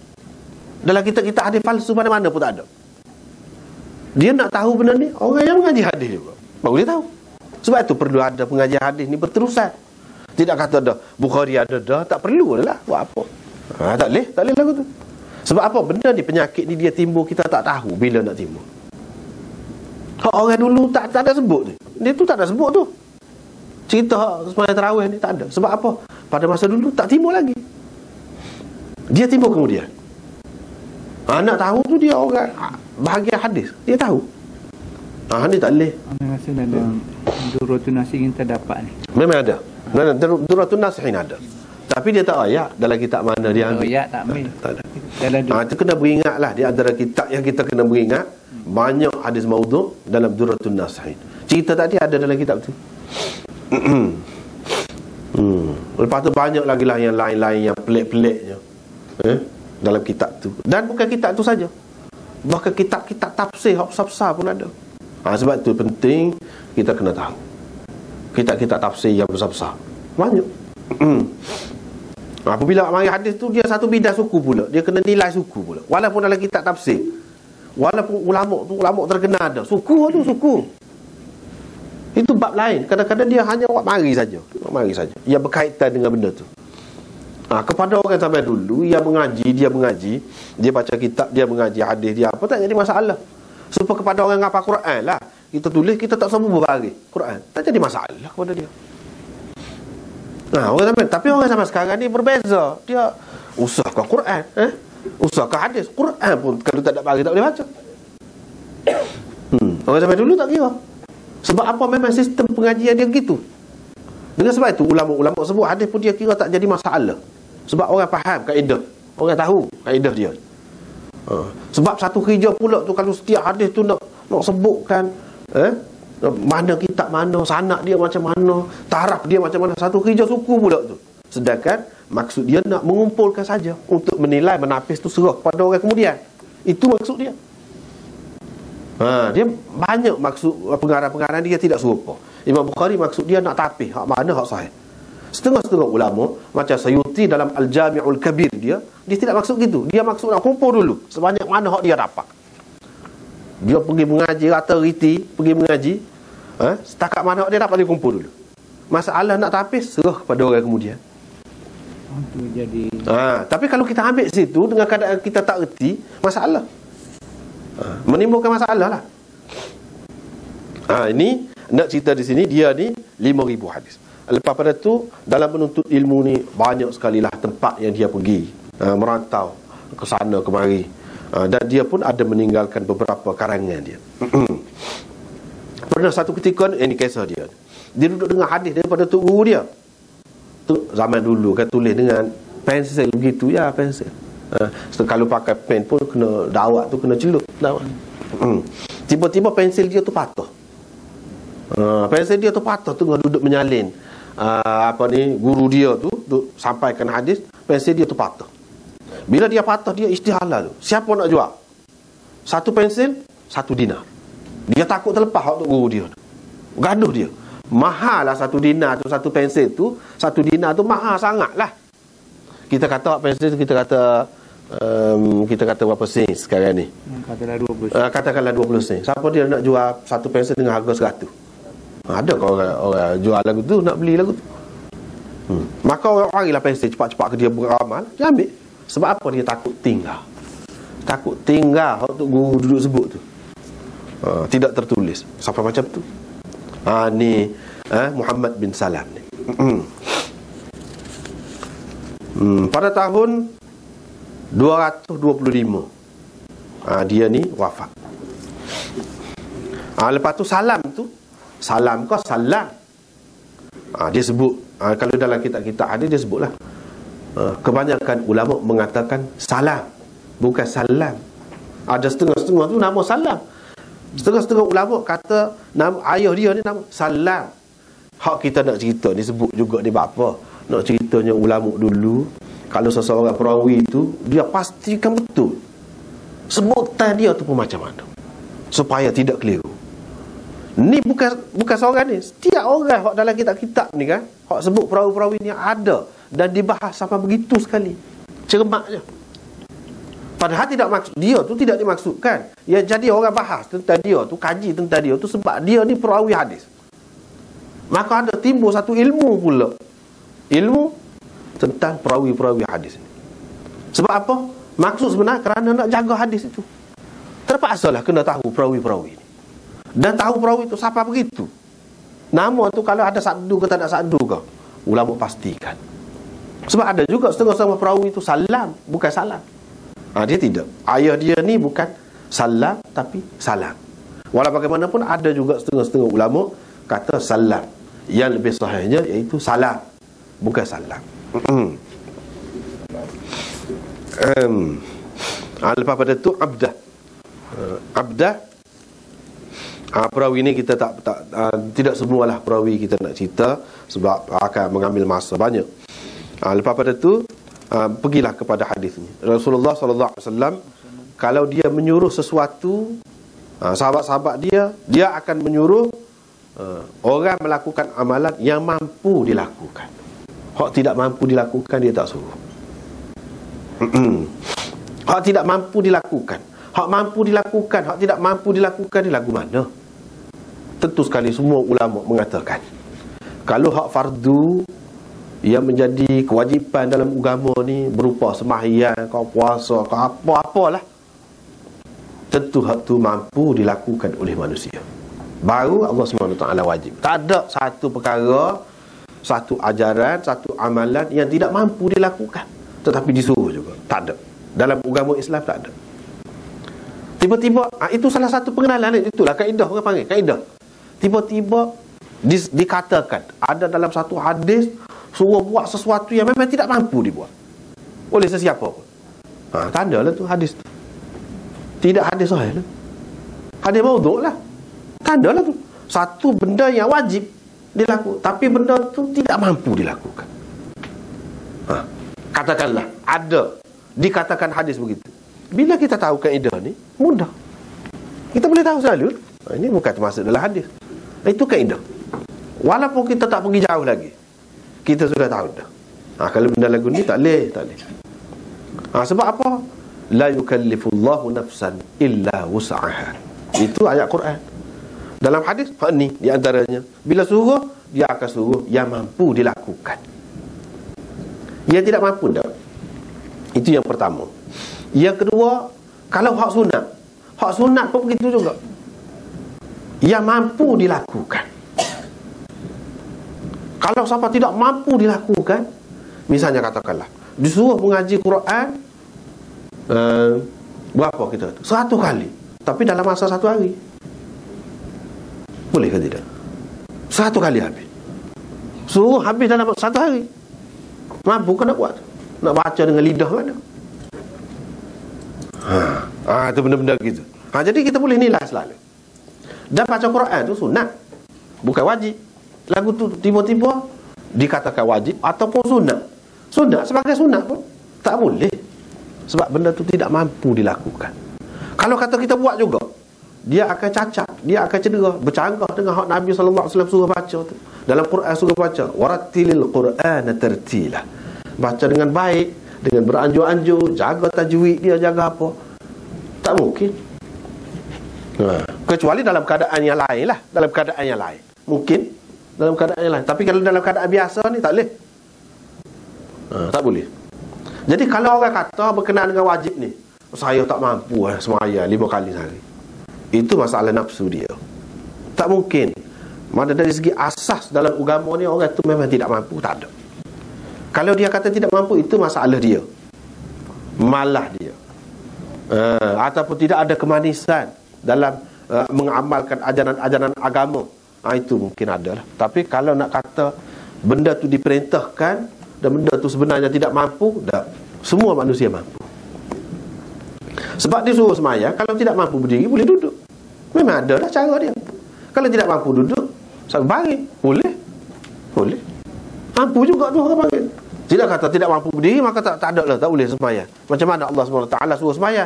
Dalam kitab-kitab hadis palsu mana-mana pun tak ada. Dia nak tahu benda ni, orang yang mengaji hadis juga baru dia tahu. Sebab itu perlu ada pengajian hadis ni berterusan. Tidak kata dah Bukhari ada dah, tak perlu lah. Buat apa? Tak boleh lagu tu. Sebab apa? Benda ni, penyakit ni dia timbul, kita tak tahu bila nak timbul. Orang dulu tak ada sebut ni. Dia tu tak ada sebut tu. Cerita sembahyang tarawih ni tak ada. Sebab apa? Pada masa dulu tak timbul lagi. Dia timbul kemudian. Nak tahu tu dia orang bahagian hadis, dia tahu. Ni tak boleh. Rasa dalam Duratun Nasihin kita dapat ni. Memang ada. Duratun Nasihin ada. Tapi dia tak ayat dalam kitab mana dia ambil. Ayat tak ambil. Tak ada. Itu kena beringatlah. Di antara kitab yang kita kena beringat, banyak hadis maudhu' dalam Duratun Nasihin. Cerita tadi ada dalam kitab tu. Lepas tu banyak lagi lah yang lain-lain, yang pelik-peliknya dalam kitab tu. Dan bukan kitab tu saja, bahkan kitab-kitab tafsir hak besar-besar pun ada. Sebab tu penting kita kena tahu kitab-kitab tafsir yang besar-besar banyak. Apabila mari hadis tu, dia satu bidang suku pula, dia kena nilai suku pula. Walaupun dalam kitab tafsir, walaupun ulama terkenal ada, suku tu suku, itu bab lain. Kadang-kadang dia hanya mari saja yang berkaitan dengan benda tu. Kepada orang zaman dulu yang mengaji, dia baca kitab, dia mengaji hadis, dia apa, tak jadi masalah. Supaya kepada orang yang hafal Quran lah, kita tulis, kita tak semua berbaris Quran, tak jadi masalah kepada dia. Orang zaman, tapi orang zaman sekarang ni berbeza. Dia usahakan Quran, usahakan hadis. Quran pun kalau tak ada baris tak boleh baca. Orang zaman dulu tak kira. Sebab apa? Memang sistem pengajian dia gitu. Dengan sebab itu ulama-ulama sebut hadis pun dia kira tak jadi masalah. Sebab orang faham kaedah, orang tahu kaedah dia. Sebab satu kerja pula tu, kalau setiap hadis tu nak sebutkan mana kitab mana, sanad dia macam mana, taraf dia macam mana, satu kerja suku pula tu. Sedangkan maksud dia nak mengumpulkan saja untuk menilai, menapis tu serah pada orang kemudian. Itu maksud dia. Dia banyak maksud, pengarang-pengarang dia tidak serupa. Imam Bukhari maksud dia nak tapis hak mana hak sahih. Setengah-setengah ulama macam Sayuti dalam Al-Jami'ul Kabir, dia tidak maksud gitu. Dia maksud nak kumpul dulu sebanyak mana hak dia dapat. Dia pergi mengaji, rata-riti pergi mengaji, setakat mana hak dia dapat, dia kumpul dulu. Masalah nak tapis serah kepada orang kemudian. Itu jadi. Tapi kalau kita ambil situ dengan keadaan kita tak erti, masalah. Menimbulkan masalah lah. Ini nak cerita di sini, dia ni 5,000 hadis. Lepas pada tu, dalam menuntut ilmu ni banyak sekali lah tempat yang dia pergi, merantau ke sana kemari, dan dia pun ada meninggalkan beberapa karangan dia. Pernah satu ketika, ini kisah dia duduk dengar hadis daripada tok guru dia. Tu zaman dulu kan tulis dengan pensel begitu ya, pensel. Kalau pakai pen pun kena dawat tu, kena celup dawat. Tiba-tiba pensel dia tu patah. Pensel dia tu patah, tengah duduk menyalin guru dia tu sampaikan hadis, pensel dia tu patah. Bila dia patah, dia istihala tu. Siapa nak jual? Satu pensil, 1 dinar. Dia takut terlepas untuk guru dia. Gaduh dia. Mahal lah 1 dinar tu, 1 pensil tu. 1 dinar tu mahal sangat lah. Kita kata pensil tu, kita kata berapa sen sekarang ni? Katakanlah 20 sen. Katakanlah 20 sen. Siapa dia nak jual 1 pensil dengan harga 100? Ada kau orang jual lagu tu, nak beli lagu tu. Maka orang marilah pensil cepat-cepat ke dia beramal, dia ambil. Sebab apa? Dia takut tinggal. Takut tinggal untuk guru duduk sebut tu. Tidak tertulis. Sampai macam tu. Ni Muhammad bin Salam ni. Pada tahun 225 dia ni wafat. Lepas tu Salam tu, Salam kau Salam, dia sebut, kalau dalam kitab-kitab ada dia sebutlah, kebanyakan ulama mengatakan Salam, bukan Salam. Ada setengah-setengah tu nama Salam. Setengah-setengah ulama kata nama ayah dia ni nama Salam. Hak kita nak cerita ni sebut juga ni bapa. Nak ceritanya ulama dulu, kalau seseorang perawi itu, dia pastikan betul sebutan dia tu pun macam mana, supaya tidak keliru. Ni bukan seorang ni, setiap orang hak dalam kitab-kitab ni kan, hak sebut perawi-perawi ni ada dan dibahas sampai begitu sekali cermaknya. Padahal dia tu tidak dimaksudkan. Ya, jadi orang bahas tentang dia tu, kaji tentang dia tu sebab dia ni perawi hadis. Maka ada timbul satu ilmu pula, ilmu tentang perawi-perawi hadis ni. Sebab apa? Maksud sebenar kerana nak jaga hadis itu. Terpaksalah kena tahu perawi-perawi ni. Dan tahu perawi itu siapa begitu. Nama tu kalau ada sakdu ke tak ada sakdu ke, ulama pastikan. Sebab ada juga setengah-setengah perawi itu Salam, bukan Salam. Dia tidak. Ayah dia ni bukan Salam tapi Salam. Walau bagaimanapun ada juga setengah-setengah ulama kata Salam. Yang lebih sahihnya iaitu Salam, bukan Salam. Lepas pada tu Abdah. Abdah, perawi ni kita tidak semualah perawi kita nak cerita sebab akan mengambil masa banyak. Lepas pada tu pergilah kepada hadis ni. Rasulullah SAW kalau dia menyuruh sesuatu, sahabat-sahabat dia akan menyuruh orang melakukan amalan yang mampu dilakukan. Hak tidak mampu dilakukan dia tak suruh. Hak tidak mampu dilakukan, hak mampu dilakukan, hak tidak mampu dilakukan ni lagu mana? Tentu sekali semua ulama mengatakan kalau hak fardu yang menjadi kewajipan dalam agama ni berupa sembahyang, kau puasa, kau apa-apalah, tentu hak tu mampu dilakukan oleh manusia. Baru Allah SWT wajib. Tak ada satu perkara, satu ajaran, satu amalan yang tidak mampu dilakukan tetapi disuruh juga. Tak ada. Dalam agama Islam tak ada. Tiba-tiba, itu salah satu pengenalan. Itulah kaedah, orang panggil kaedah. Tiba-tiba dikatakan ada dalam satu hadis suruh buat sesuatu yang memang tidak mampu dibuat oleh sesiapa pun. Tanda lah tu hadis tu. Tidak hadis sahih lah. Hadis maudhu' lah. Tanda lah tu. Satu benda yang wajib dilakukan, tapi benda tu tidak mampu dilakukan. Katakanlah ada, dikatakan hadis begitu. Bila kita tahu kaedah ni, mudah. Kita boleh tahu selalu. Ini bukan termasuk dalam hadis. Itu kaedah. Walaupun kita tak pergi jauh lagi, kita sudah tahu dah. Kalau benda lagu ni tak boleh. Sebab apa? La yukallifullahu nafsan illa wus'aha. Itu ayat Quran. Dalam hadis ni di antaranya, bila suruh, dia akan suruh yang mampu dilakukan. Yang tidak mampu tak. Itu yang pertama. Yang kedua, kalau hak sunat pun begitu juga. Yang mampu dilakukan. Kalau siapa tidak mampu dilakukan, misalnya katakanlah disuruh mengaji Quran berapa kita kata? 100 kali, tapi dalam masa 1 hari. Boleh ke tidak? 100 kali habis. Suruh habis dalam 1 hari. Mampu ke nak buat? Nak baca dengan lidah mana? Itu benda-benda gitu. Jadi kita boleh nilai selalu. Dan baca Quran tu sunat, bukan wajib. Lagu tu tiba-tiba dikatakan wajib ataupun sunat. Sunat sebagai sunat pun tak boleh. Sebab benda tu tidak mampu dilakukan. Kalau kata kita buat juga, dia akan cacat, dia akan cedera, bercanggah dengan hak Nabi sallallahu alaihi wasallam suruh baca tu. Dalam Quran suruh baca, warattilil Qur'ana tartila. Baca dengan baik, dengan beranjur-anjur, jaga tajwid dia, jaga apa. Tak mungkin. Kecuali dalam keadaan yang lain lah. Dalam keadaan yang lain mungkin, dalam keadaan yang lain. Tapi kalau dalam keadaan biasa ni tak boleh. Tak boleh. Jadi kalau orang kata berkenaan dengan wajib ni, saya tak mampu semaya 5 kali sehari, itu masalah nafsu dia. Tak mungkin. Mana dari segi asas dalam agama ni, orang tu memang tidak mampu, tak ada. Kalau dia kata tidak mampu, itu masalah dia, malah dia. Ataupun tidak ada kemanisan dalam mengamalkan ajaran-ajaran agama, itu mungkin ada lah. Tapi kalau nak kata benda tu diperintahkan dan benda tu sebenarnya tidak mampu, tak. Semua manusia mampu. Sebab dia suruh semaya, kalau tidak mampu berdiri, boleh duduk. Memang ada lah cara dia. Kalau tidak mampu duduk, sambil baring, boleh. Boleh. Mampu juga tu orang panggil. Tidak kata tidak mampu berdiri, maka tak ada lah, tak boleh semaya. Macam mana Allah SWT suruh semaya?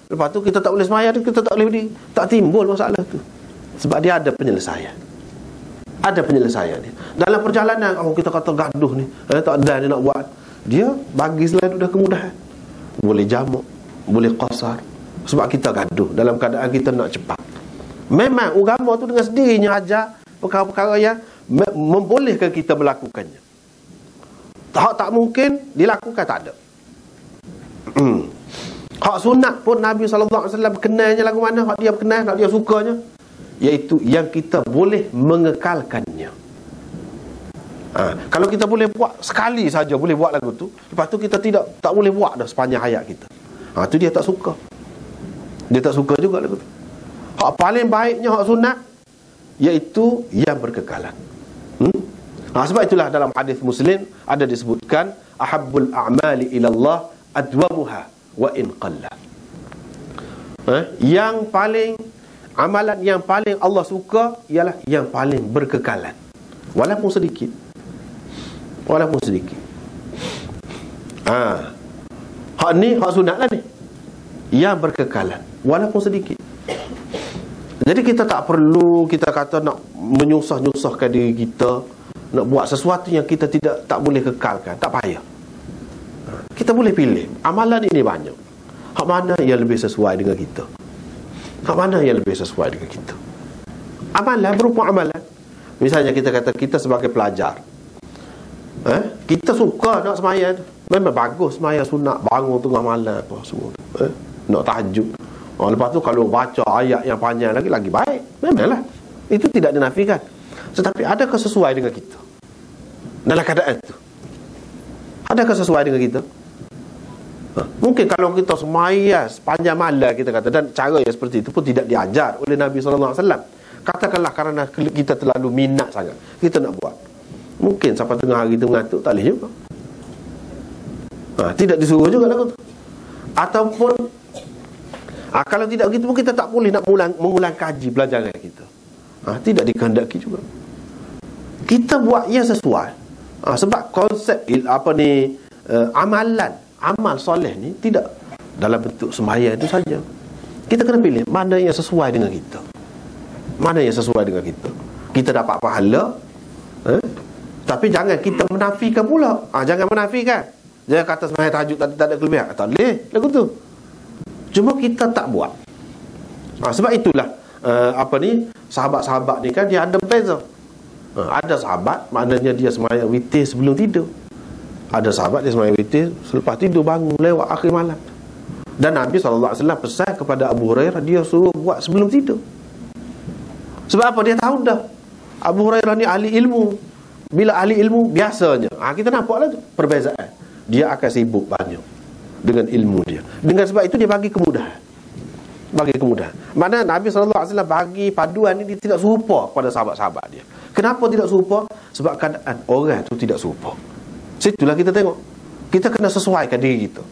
Lepas tu kita tak boleh semaya, kita tak boleh berdiri. Tak timbul masalah tu. Sebab dia ada penyelesaian. Ada penyelesaian dia. Dalam perjalanan, kita kata gaduh ni, tak ada dia nak buat, dia bagi selain dah kemudahan. Boleh jamak, boleh qasar. Sebab kita gaduh dalam keadaan kita nak cepat. Memang agama tu dengan sendirinya ajar perkara-perkara yang membolehkan kita melakukannya. Tak mungkin dilakukan, tak ada. Hak sunat pun Nabi SAW kenalnya lagu mana, hak dia kenal, hak dia sukanya, iaitu yang kita boleh mengekalkannya. Kalau kita boleh buat sekali saja, boleh buat lagu tu, lepas tu kita tak boleh buat dah sepanjang hayat kita. Tu dia tak suka. Dia tak suka juga lagu tu. Hak paling baiknya hak sunat, iaitu yang berkekalan. Sebab itulah dalam hadis Muslim ada disebutkan, ahabbul a'mali ilallah adwamuha wa in qalla. Yang paling, amalan yang paling Allah suka ialah yang paling berkekalan, walaupun sedikit. Walaupun sedikit. Hak ni, hak sunat lah ni, yang berkekalan walaupun sedikit. Jadi kita tak perlu kita kata nak menyusah-nyusahkan diri kita, nak buat sesuatu yang kita tak boleh kekalkan. Tak payah. Kita boleh pilih. Amalan ini banyak. Hak mana yang lebih sesuai dengan kita? Hak mana yang lebih sesuai dengan kita? Amalan berupa amalan. Misalnya kita kata kita sebagai pelajar, kita suka nak semaya, memang bagus semaya sunat, bangun tengah malam apa semua, nak tahajud. Lepas tu kalau baca ayat yang panjang lagi baik. Memanglah, itu tidak dinafikan. Tetapi adakah sesuai dengan kita dalam keadaan itu? Adakah sesuai dengan kita? Mungkin kalau kita semaya sepanjang malam, kita kata, dan cara yang seperti itu pun tidak diajar oleh Nabi SAW. Katakanlah kerana kita terlalu minat sangat, kita nak buat, mungkin sampai tengah hari tu mengantuk, tak boleh juga. Tidak disuruh juga lagu tu. Ataupun kalau tidak begitu pun kita tak boleh nak mengulang kaji pelajaran kita. Tidak dikehendaki juga. Kita buat yang sesuai. Sebab konsep amalan, amal soleh ni tidak dalam bentuk sembahyang itu saja. Kita kena pilih mana yang sesuai dengan kita. Mana yang sesuai dengan kita. Kita dapat pahala, tapi jangan kita menafikan pula. Jangan menafikan. Jangan kata sembahyang tahajud tak ada kelebihan. Tak boleh lagu tu. Cuma kita tak buat. Sebab itulah sahabat-sahabat ni kan dia ada beza. Ada sahabat maknanya dia sembahyang witir sebelum tidur. Ada sahabat dia sembahyang witir selepas tidur, bangun lewat akhir malam. Dan Nabi SAW pesan kepada Abu Hurairah, dia suruh buat sebelum tidur. Sebab apa? Dia tahu dah Abu Hurairah ni ahli ilmu. Bila ahli ilmu biasanya kita nampaklah perbezaan. Dia akan sibuk banyak dengan ilmu dia. Dengan sebab itu dia bagi kemudahan. Bagi kemudahan. Mana Nabi SAW bagi paduan ini tidak serupa pada sahabat-sahabat dia. Kenapa tidak serupa? Sebab keadaan orang itu tidak serupa. Situlah kita tengok. Kita kena sesuaikan diri kita.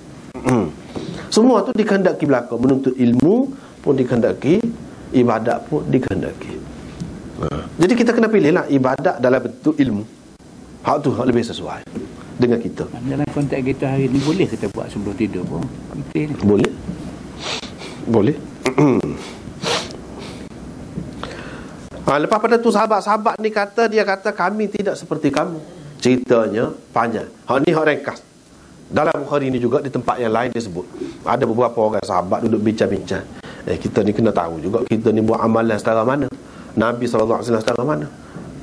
Semua tu dikehendaki belaka. Menuntut ilmu pun dikehendaki, ibadat pun dikehendaki. Jadi kita kena pilihlah ibadat dalam bentuk ilmu. Hak tu hak lebih sesuai. dengan kita. Dalam konteks kita hari ni boleh kita buat sebelum tidur pun. Betul. Boleh. Boleh. Lepas pada tu sahabat-sahabat ni dia kata kami tidak seperti kamu. Ceritanya panjang. Ni ringkas. Dalam Bukhari ni juga di tempat yang lain dia sebut. Ada beberapa orang sahabat duduk bincang-bincang. Kita ni kena tahu juga kita ni buat amalan setara mana. Nabi SAW setara mana.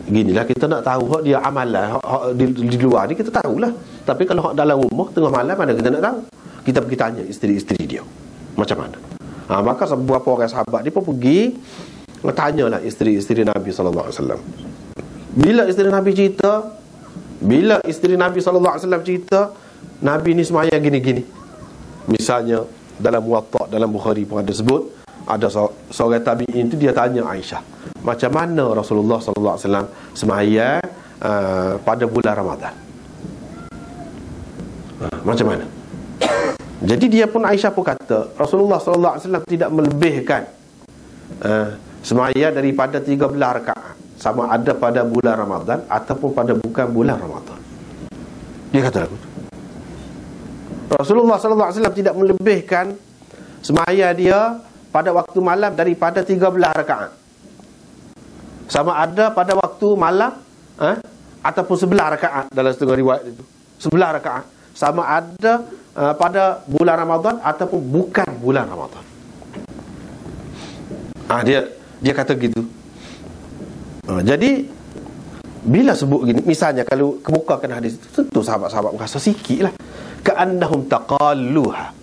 Ginilah kita nak tahu hak dia amalan hak di luar ni kita tahulah. Tapi kalau hak dalam rumah tengah malam mana kita nak tahu. Kita pergi tanya isteri-isteri dia macam mana. Maka beberapa orang sahabat ni pun pergi tanyalah isteri-isteri Nabi SAW. Bila isteri Nabi SAW cerita Nabi ni semaya gini-gini. Misalnya dalam Muwatta, dalam Bukhari pun ada sebut, ada seorang tabi'in tu dia tanya Aisyah, macam mana Rasulullah SAW semaya pada bulan Ramadan. Macam mana? Jadi dia pun, Aisyah pun kata Rasulullah SAW tidak melebihkan semaya daripada 13 rakaat, sama ada pada bulan Ramadan ataupun pada bukan bulan Ramadan. Dia kata lagu tu. Rasulullah SAW tidak melebihkan semaya dia pada waktu malam daripada 13 rakaat, sama ada pada waktu malam ataupun 11 rakaat. Dalam setengah riwayat itu 11 rakaat, sama ada pada bulan Ramadan ataupun bukan bulan Ramadan. Dia kata gitu. Jadi bila sebut gini, misalnya kalau kemukakan hadis itu, tentu sahabat-sahabat merasa sikit lah. Ka'annahum taqalluha.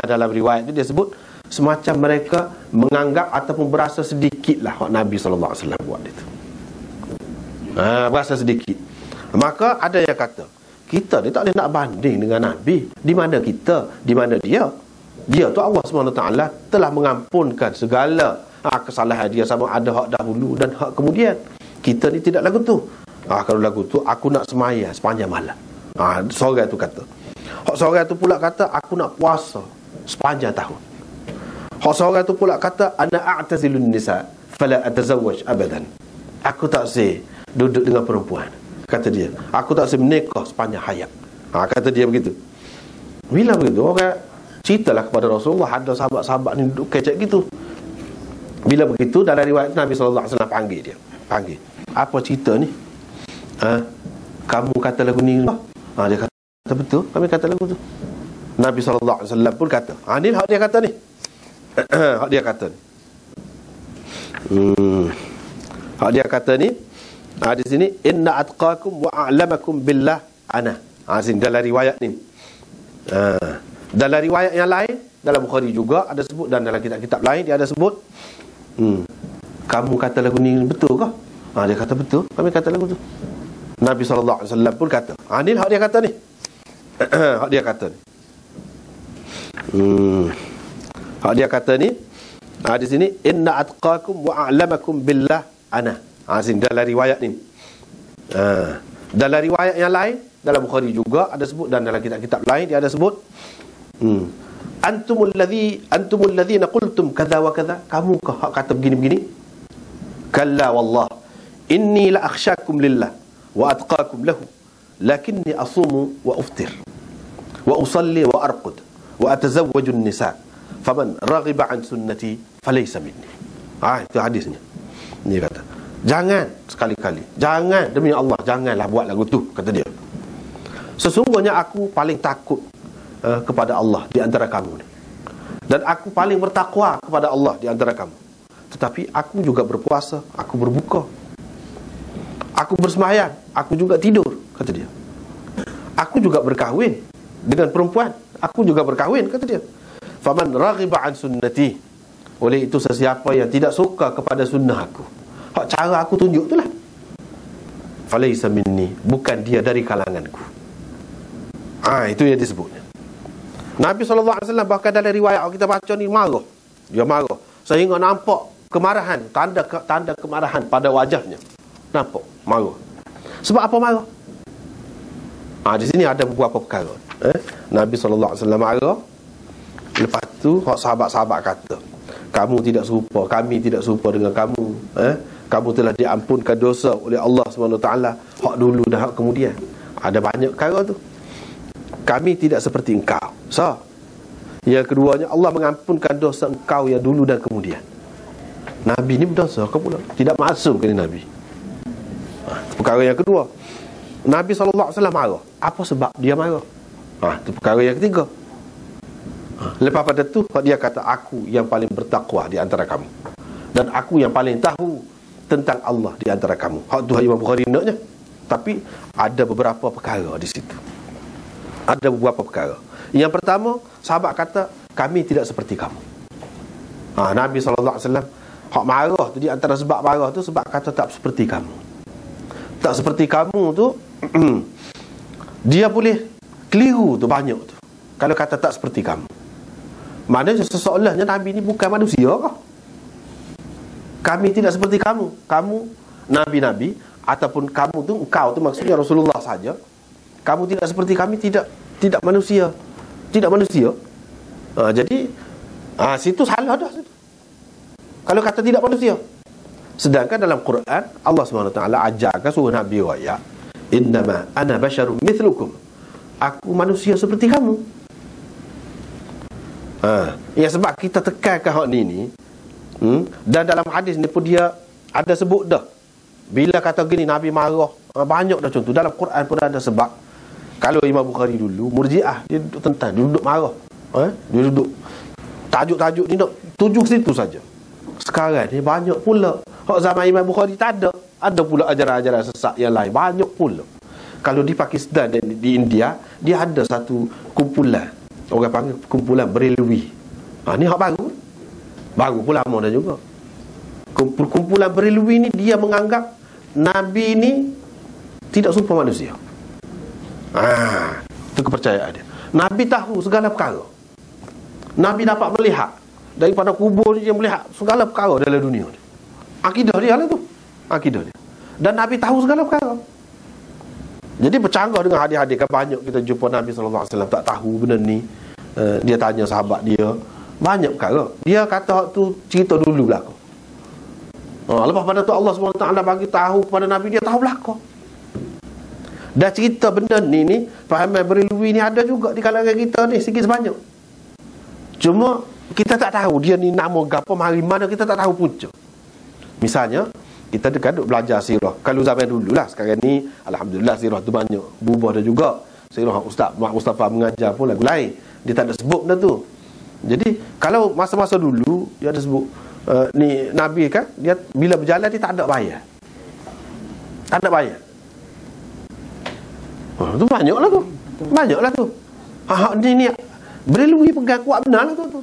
Dalam riwayat itu dia sebut semacam mereka menganggap ataupun berasa sedikit lah hak Nabi SAW buat itu. Berasa sedikit. Maka ada yang kata kita ni tak boleh nak banding dengan Nabi. Di mana kita, di mana dia. Dia tu Allah SWT telah mengampunkan segala kesalahan dia, sama ada hak dahulu dan hak kemudian. Kita ni tidak lagu tu. Kalau lagu tu aku nak semaya sepanjang malam. Seorang tu kata. Seorang tu pula kata aku nak puasa sepanjang tahun. Seorang tu pula kata ana a'tazilun nisa fala atazawwaj abadan. Aku tak sih duduk dengan perempuan. Kata dia, aku tak sih menikah sepanjang hayat. Kata dia begitu. Bila begitu orang ceritalah kepada Rasulullah, ada sahabat-sahabat ni duduk kecek gitu. Bila begitu dalam riwayat Nabi SAW panggil dia. Panggil. Apa cerita ni? Kamu kata lagu ni. Dia kata betul, kami kata lagu tu. Nabi SAW pun kata, ni hak dia kata ni. Hak dia kata ni. Hak dia kata ni. Di sini inna atqakum wa a'lamakum billah ana. Sini dalam riwayat ni. Dalam riwayat yang lain, dalam Bukhari juga ada sebut, dan dalam kitab-kitab lain dia ada sebut. Kamu kata lagu ni betul ke? Dia kata betul, kami kata lagu tu. Nabi SAW pun kata, ni hak dia kata ni. Hak dia kata ni. Hak dia kata ni. Di sini inna atqakum wa a'lamakum billah ana. Sini dalam riwayat ni. Dalam riwayat yang lain, dalam Bukhari juga ada sebut, dan dalam kitab-kitab lain dia ada sebut. Antumul ladzina qultum kadza wa kadza. Kamu hak kata begini-begini? Kalla wallah inni la akhsyakum lillah wa atqakum lahu lakinni asumu wa uftir wa usalli wa arqud wa atazawwaju an-nisa faman raghiba an sunnati falaysa minni. Itu hadisnya. Dia kata, jangan sekali-kali, jangan, demi Allah janganlah buat lagu tu, kata dia. Sesungguhnya aku paling takut kepada Allah di antara kamu ni, dan aku paling bertakwa kepada Allah di antara kamu. Tetapi aku juga berpuasa, aku berbuka, aku bersembahyang, aku juga tidur, kata dia. Aku juga berkahwin dengan perempuan, aku juga berkahwin, kata dia. Faman raghiba an sunnati. Oleh itu sesiapa yang tidak suka kepada sunnah aku, hak cara aku tunjuk itulah, falaysa minni, bukan dia dari kalanganku. Itu yang disebutnya. Nabi SAW bahkan dalam riwayat kita baca ni marah. Dia marah sehingga nampak kemarahan, tanda kemarahan pada wajahnya. Nampak marah. Sebab apa marah? Di sini ada beberapa perkara. Nabi SAW marah. Lepas tu sahabat-sahabat kata, kamu tidak serupa, kami tidak serupa dengan kamu. Kamu telah diampunkan dosa oleh Allah SWT, hak dulu dan hak kemudian. Ada banyak perkara tu. Kami tidak seperti engkau. So, yang keduanya, Allah mengampunkan dosa engkau yang dulu dan kemudian. Nabi ni berdosa ke pula? Tidak maksum ke ni Nabi? Perkara yang kedua, Nabi SAW marah. Apa sebab dia marah? Itu perkara yang ketiga. Lepas pada tu dia kata, aku yang paling bertakwa di antara kamu, dan aku yang paling tahu tentang Allah di antara kamu. Hak tu Imam Bukhari naknya. Tapi ada beberapa perkara di situ. Ada beberapa perkara. Yang pertama, sahabat kata, kami tidak seperti kamu. Nabi SAW hak marah tu, di antara sebab marah tu sebab kata tak seperti kamu. Tak seperti kamu tu dia boleh keliru tu banyak tu kalau kata tak seperti kamu. Maknanya seseolahnya Nabi ni bukan manusia kah? Kami tidak seperti kamu. Kamu Nabi-Nabi, ataupun kamu tu, engkau tu maksudnya Rasulullah saja. Kamu tidak seperti kami, tidak manusia. Tidak manusia. Jadi situ salah dah situ. Kalau kata tidak manusia. Sedangkan dalam Quran Allah SWT ajarkan suruh Nabi raya, innama ana basyarum mithlukum, aku manusia seperti kamu. Ya, sebab kita tekankan hak ni dan dalam hadis ni pun dia ada sebut dah. Bila kata gini Nabi marah, banyak dah contoh. Dalam Quran pun ada sebab. Kalau Imam Bukhari dulu Murji'ah, dia duduk tentang, dia duduk marah, dia duduk tajuk-tajuk ni nak tuju situ saja. Sekarang ni banyak pula. Hak zaman Imam Bukhari tak ada. Ada pula ajaran-ajaran sesat yang lain, banyak pula. Kalau di Pakistan dan di India, dia ada satu kumpulan, orang panggil kumpulan Berelwi. Ni hak baru. Baru pula lama dah juga. Kumpulan Berelwi ni dia menganggap Nabi ni tidak serupa manusia. Itu kepercayaan dia. Nabi tahu segala perkara. Nabi dapat melihat daripada kubur dia, melihat segala perkara dalam dunia ni. Akidah dia lah tu. Akidah dia. Dan Nabi tahu segala perkara. Jadi bercanggah dengan hadis-hadis kan banyak kita jumpa Nabi SAW tak tahu benda ni. Dia tanya sahabat dia, banyak perkara. Dia kata tu cerita dulu belakang. Lepas pada tu Allah SWT bagi tahu kepada Nabi, dia tahu belakang. Dah cerita benda ni pahaman Berelwi ni ada juga di kalangan kita ni sikit sebanyak. Cuma kita tak tahu dia ni nama gapo, mari mana kita tak tahu punca. Misalnya kita dekat duk belajar sirah. Kalau zaman dulu lah, sekarang ni alhamdulillah sirah tu banyak berubah dah juga. Sirah Ustaz Mak Mustafa mengajar pun lagu lain. Dia tak ada sebut benda tu. Jadi kalau masa-masa dulu dia ada sebut ni Nabi kan, dia bila berjalan dia tak ada bayar. Tak ada bayar. Tu banyaklah tu. Banyaklah tu. Ni Berelwi pegang kuat benar lah tu.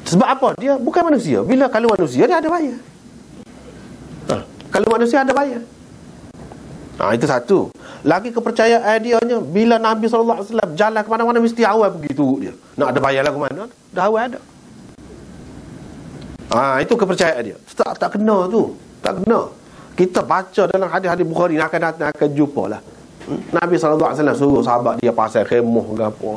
Sebab apa? Dia bukan manusia. Kalau manusia dia ada bayar. Kalau manusia ada bayar. Itu satu. Lagi kepercayaan dia nya, bila Nabi SAW jalan ke mana-mana mesti awal pergi turut dia. Nak ada bayar lah ke mana? Dah awal ada. Itu kepercayaan dia. Tak kena tu. Tak kena. Kita baca dalam hadis-hadis Bukhari akan jumpa lah. Nabi SAW suruh sahabat dia pasal khemah ke apa.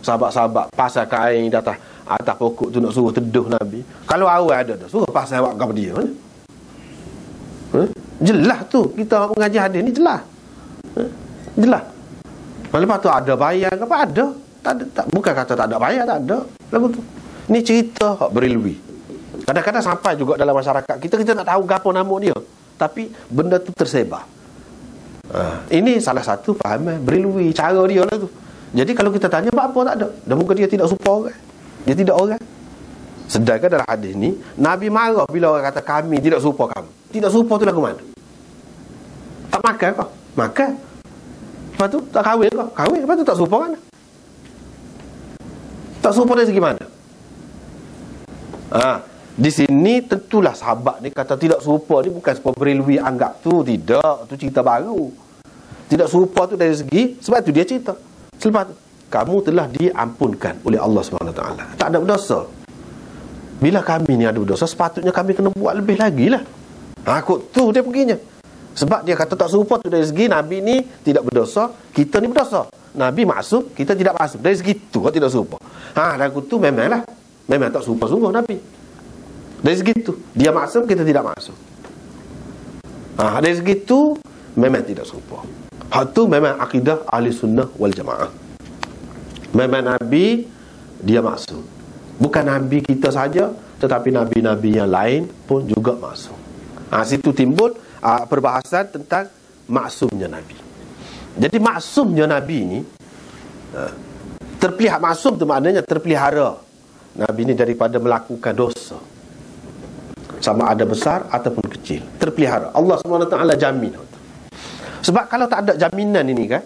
Sahabat-sahabat pasal kain di atas pokok tu nak suruh teduh Nabi. Kalau awal ada dah, suruh pasal awak kepada dia. Jelas tu. Kita mengaji hadis ni jelas. Jelas. Lepas tu ada bayar ke apa? Ada. Tak, bukan kata tak ada bayar, tak ada. Lagu tu. Ni cerita hak Berelwi. Kadang-kadang sampai juga dalam masyarakat kita tak tahu apa nama dia. Tapi benda tu tersebar. Ini salah satu fahaman Berelwi, cara dia lah tu. Jadi kalau kita tanya apa tak ada. Dan muka dia tidak serupa orang. Dia tidak orang. Sedangkan dalam hadis ni Nabi marah bila orang kata kami tidak serupa kamu. Tidak serupa tu lagu mana? Tak makan kau? Makan. Lepas tu tak kahwin kau? Kahwin. Lepas tu tak serupa mana? Tak serupa dari segi mana? Di sini tentulah sahabat ni kata tidak serupa ni bukan sebab Berelwi anggap tu. Tidak. Tu cerita baru. Tidak serupa tu dari segi, sebab tu dia cerita. Selepas tu, kamu telah diampunkan oleh Allah SWT. Tak ada berdosa. Bila kami ni ada berdosa, sepatutnya kami kena buat lebih lagi lah. Kok tu dia perginya. Sebab dia kata tak serupa tu dari segi Nabi ni tidak berdosa, kita ni berdosa. Nabi maksum, kita tidak maksum. Dari segi tu kok tidak serupa. Lagu tu memanglah. Memang tak serupa sungguh Nabi. Dari segi tu dia maksum, kita tidak maksum. Dari segi tu memang tidak serupa. Hak tu memang akidah ahli sunnah wal jamaah. Memang Nabi dia maksum. Bukan Nabi kita saja, tetapi Nabi-Nabi yang lain pun juga maksum. Situ timbul perbahasan tentang maksumnya Nabi. Jadi maksumnya Nabi ni, terpelihara. Maksum tu maknanya terpelihara Nabi ni daripada melakukan dosa, sama ada besar ataupun kecil. Terpelihara. Allah SWT jamin. Sebab kalau tak ada jaminan ini kan,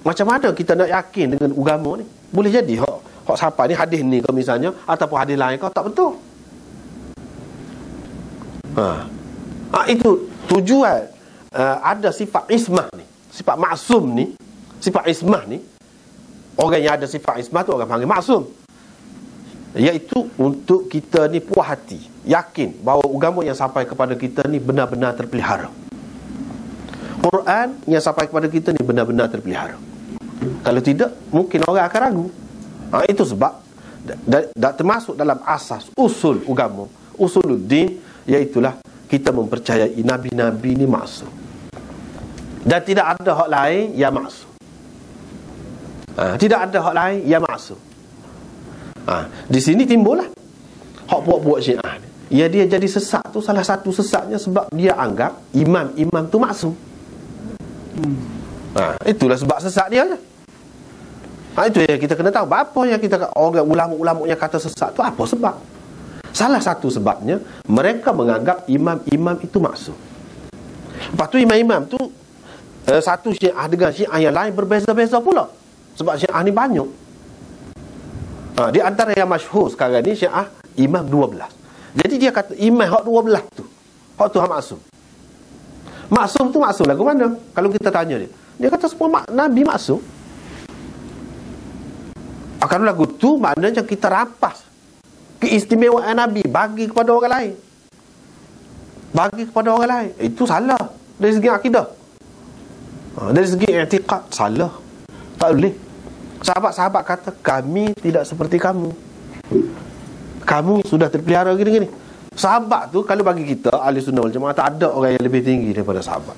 macam mana kita nak yakin dengan agama ni? Boleh jadi hak siapa ni, hadis ni ke misalnya, ataupun hadis lain kau tak betul. Itu tujuan ada sifat ismah ni, sifat maksum ni, sifat ismah ni. Orang yang ada sifat ismah tu orang panggil maksum. Iaitu untuk kita ni puas hati, yakin bahawa agama yang sampai kepada kita ni benar-benar terpelihara. Quran yang sampai kepada kita ni benar-benar terpelihara. Kalau tidak, mungkin orang akan ragu. Itu sebab termasuk dalam asas usul agama, usuluddin, iaitulah kita mempercayai nabi-nabi ni maksum. Dan tidak ada hak lain yang maksum. Tidak ada hak lain yang maksum. Di sini timbullah hak puak-puak Syiah ni. Ya, dia jadi sesat tu, salah satu sesatnya sebab dia anggap imam-imam tu maksum. Itulah sebab sesat dia je. Itu yang kita kena tahu. Apa yang kita, orang ulama-ulama yang kata sesat tu apa sebab? Salah satu sebabnya mereka menganggap imam-imam itu maksum. Lepas tu imam-imam tu satu Syiah dengan Syiah yang lain berbeza-beza pula. Sebab Syiah ni banyak. Di antara yang masyhur sekarang ni Syiah imam 12. Jadi dia kata imam hak 12 tu, hak tu hak maksum. Maksum tu maksum lagu mana? Kalau kita tanya dia kata semua Nabi maksum. Kalau lagu tu maknanya kita rampas keistimewaan Nabi bagi kepada orang lain. Bagi kepada orang lain. Itu salah dari segi akidah. Dari segi i'tiqad salah. Tak boleh. Sahabat-sahabat kata kami tidak seperti kamu. Kamu sudah terpelihara gini-gini. Sahabat tu kalau bagi kita ahli sunnah wal jamaah, tak ada orang yang lebih tinggi daripada sahabat.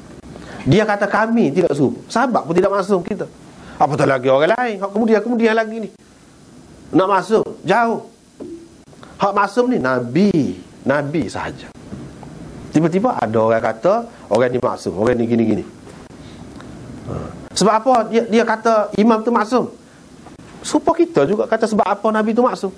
Dia kata kami tidak serupa. Sahabat pun tidak maksum kita. Apatah lagi orang lain. Kemudian lagi ni nak masuk jauh. Hak maksum ni Nabi sahaja. Tiba-tiba ada orang kata orang ni maksum, orang ni gini-gini. Sebab apa dia kata imam tu maksum? Supaya kita juga kata sebab apa Nabi tu maksum?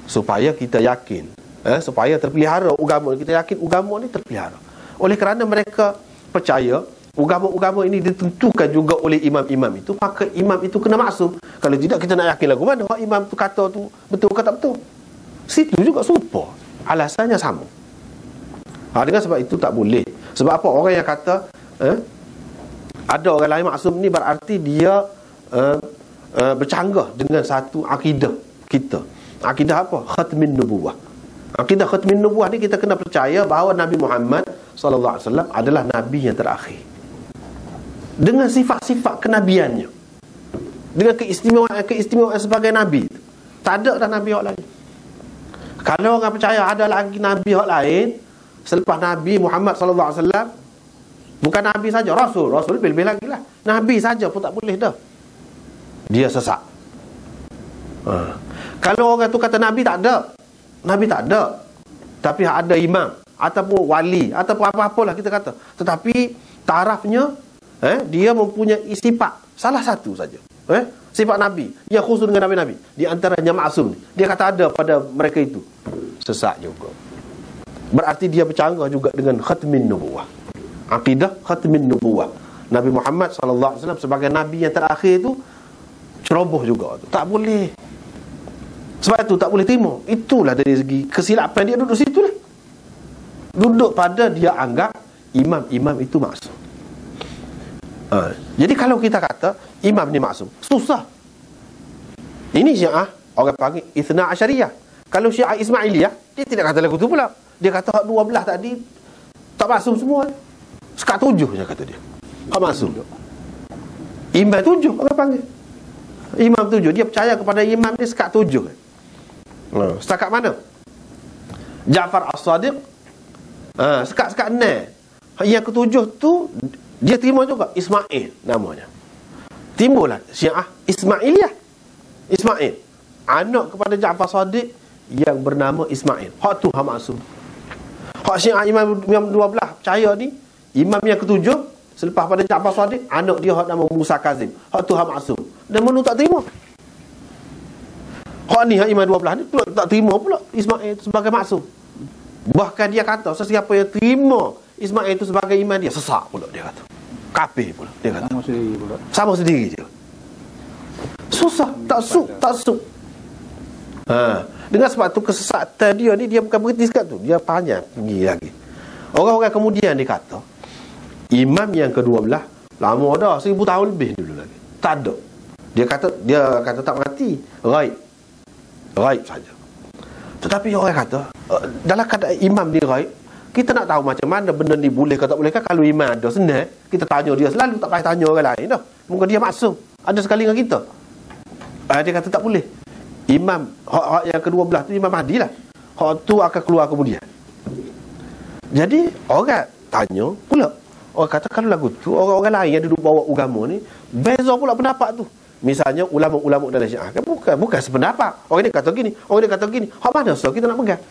Supaya kita yakin, supaya terpelihara agama, kita yakin agama ni terpelihara. Oleh kerana mereka percaya agama ini ditentukan juga oleh imam-imam itu, maka imam itu kena maksum. Kalau tidak, kita nak yakin lagu mana hak imam tu kata tu betul ke tak betul. Situ juga serupa, alasannya sama. Dengan sebab itu tak boleh. Sebab apa? Orang yang kata ada orang lain maksum ni berarti dia bercanggah dengan satu akidah kita. Akidah apa? Khatmin nubuwah. Akidah khatmin nubuwah ni kita kena percaya bahawa Nabi Muhammad sallallahu alaihi wasallam adalah nabi yang terakhir, dengan sifat-sifat kenabiannya, dengan keistimewaan sebagai nabi. Tak ada dah nabi yang lain. Kalau orang percaya ada lagi nabi yang lain selepas Nabi Muhammad sallallahu alaihi wasallam, bukan nabi saja, rasul lebih lagi lah, nabi saja pun tak boleh dah, dia sesat. Kalau orang tu kata nabi tak ada, tapi ada imam ataupun wali ataupun apa-apalah kita kata, tetapi tarafnya dia mempunyai sifat salah satu saja, sifat nabi yang khusus dengan nabi-nabi, di antaranya maksum. Dia kata ada pada mereka itu, sesat juga. Berarti dia bercanggah juga dengan khatmin nubuwah. Akidah khatmin nubuwah, Nabi Muhammad sallallahu alaihi wasallam sebagai nabi yang terakhir itu ceroboh juga. Tak boleh. Sebab itu tak boleh terima. Itulah dari segi kesilapan dia duduk situ lah. Duduk pada dia anggap imam-imam itu maksum. Jadi kalau kita kata imam ni maksum, susah. Ini Syiah, orang panggil Ithna Asyariyah. Kalau Syiah Ismailiyah, dia tidak kata lagu tu pula. Dia kata 12 tadi tak maksum semua. Sekat 7 je kata dia. Tak maksum. Imam 7 orang panggil. Imam 7. Dia percaya kepada imam ni sekat 7. Setakat mana? Ja'far As-Sadiq sekat-sekat 6. Yang ke-7 tu Dia terima juga Ismail namanya. Timbullah Syiah Ismailiyah. Ismail, anak kepada Ja'far Shadiq yang bernama Ismail. Hak tu hak maksum. Hak Syiah Imam 12 percaya ni, imam yang ketujuh selepas pada Ja'far Shadiq, anak dia hak nama Musa Kazim. Hak tu hak maksum. Dan mana tak terima. Hak ni hak Imam 12 ni pula tak terima pula Ismail sebagai maksum. Bahkan dia kata sesiapa yang terima Ismail itu sebagai imam dia sesak pula, dia kata. Kafir pula dia kata. Sama sendiri pula. Sama sendiri je. Susah, tak suk. Dengan sebab tu kesesatan dia ni, dia bukan berhenti sekat tu, dia panjang pergi lagi. Orang-orang kemudian dia kata imam yang ke-12 lama dah, 1000 tahun lebih dulu lagi. Tak ada. Dia kata tak mati, ghaib saja. Tetapi orang kata dalam keadaan imam ni ghaib, kita nak tahu macam mana benda ni boleh ke tak boleh. Kalau imam ada senang, kita tanya dia selalu, tak payah tanya orang lain dah. Mungkin dia maksum ada sekali dengan kita. Dia kata tak boleh. Imam hak yang ke-12 tu Imam Mahdi lah. Hak tu akan keluar kemudian. Jadi orang tanya pula, orang kata kalau lagu tu orang-orang lain yang duduk bawa agama ni beza pula pendapat tu. Misalnya ulama-ulama dalam Syiah kan bukan sependapat. Orang ni kata gini, orang ni kata gini. Hak mana so kita nak pegang?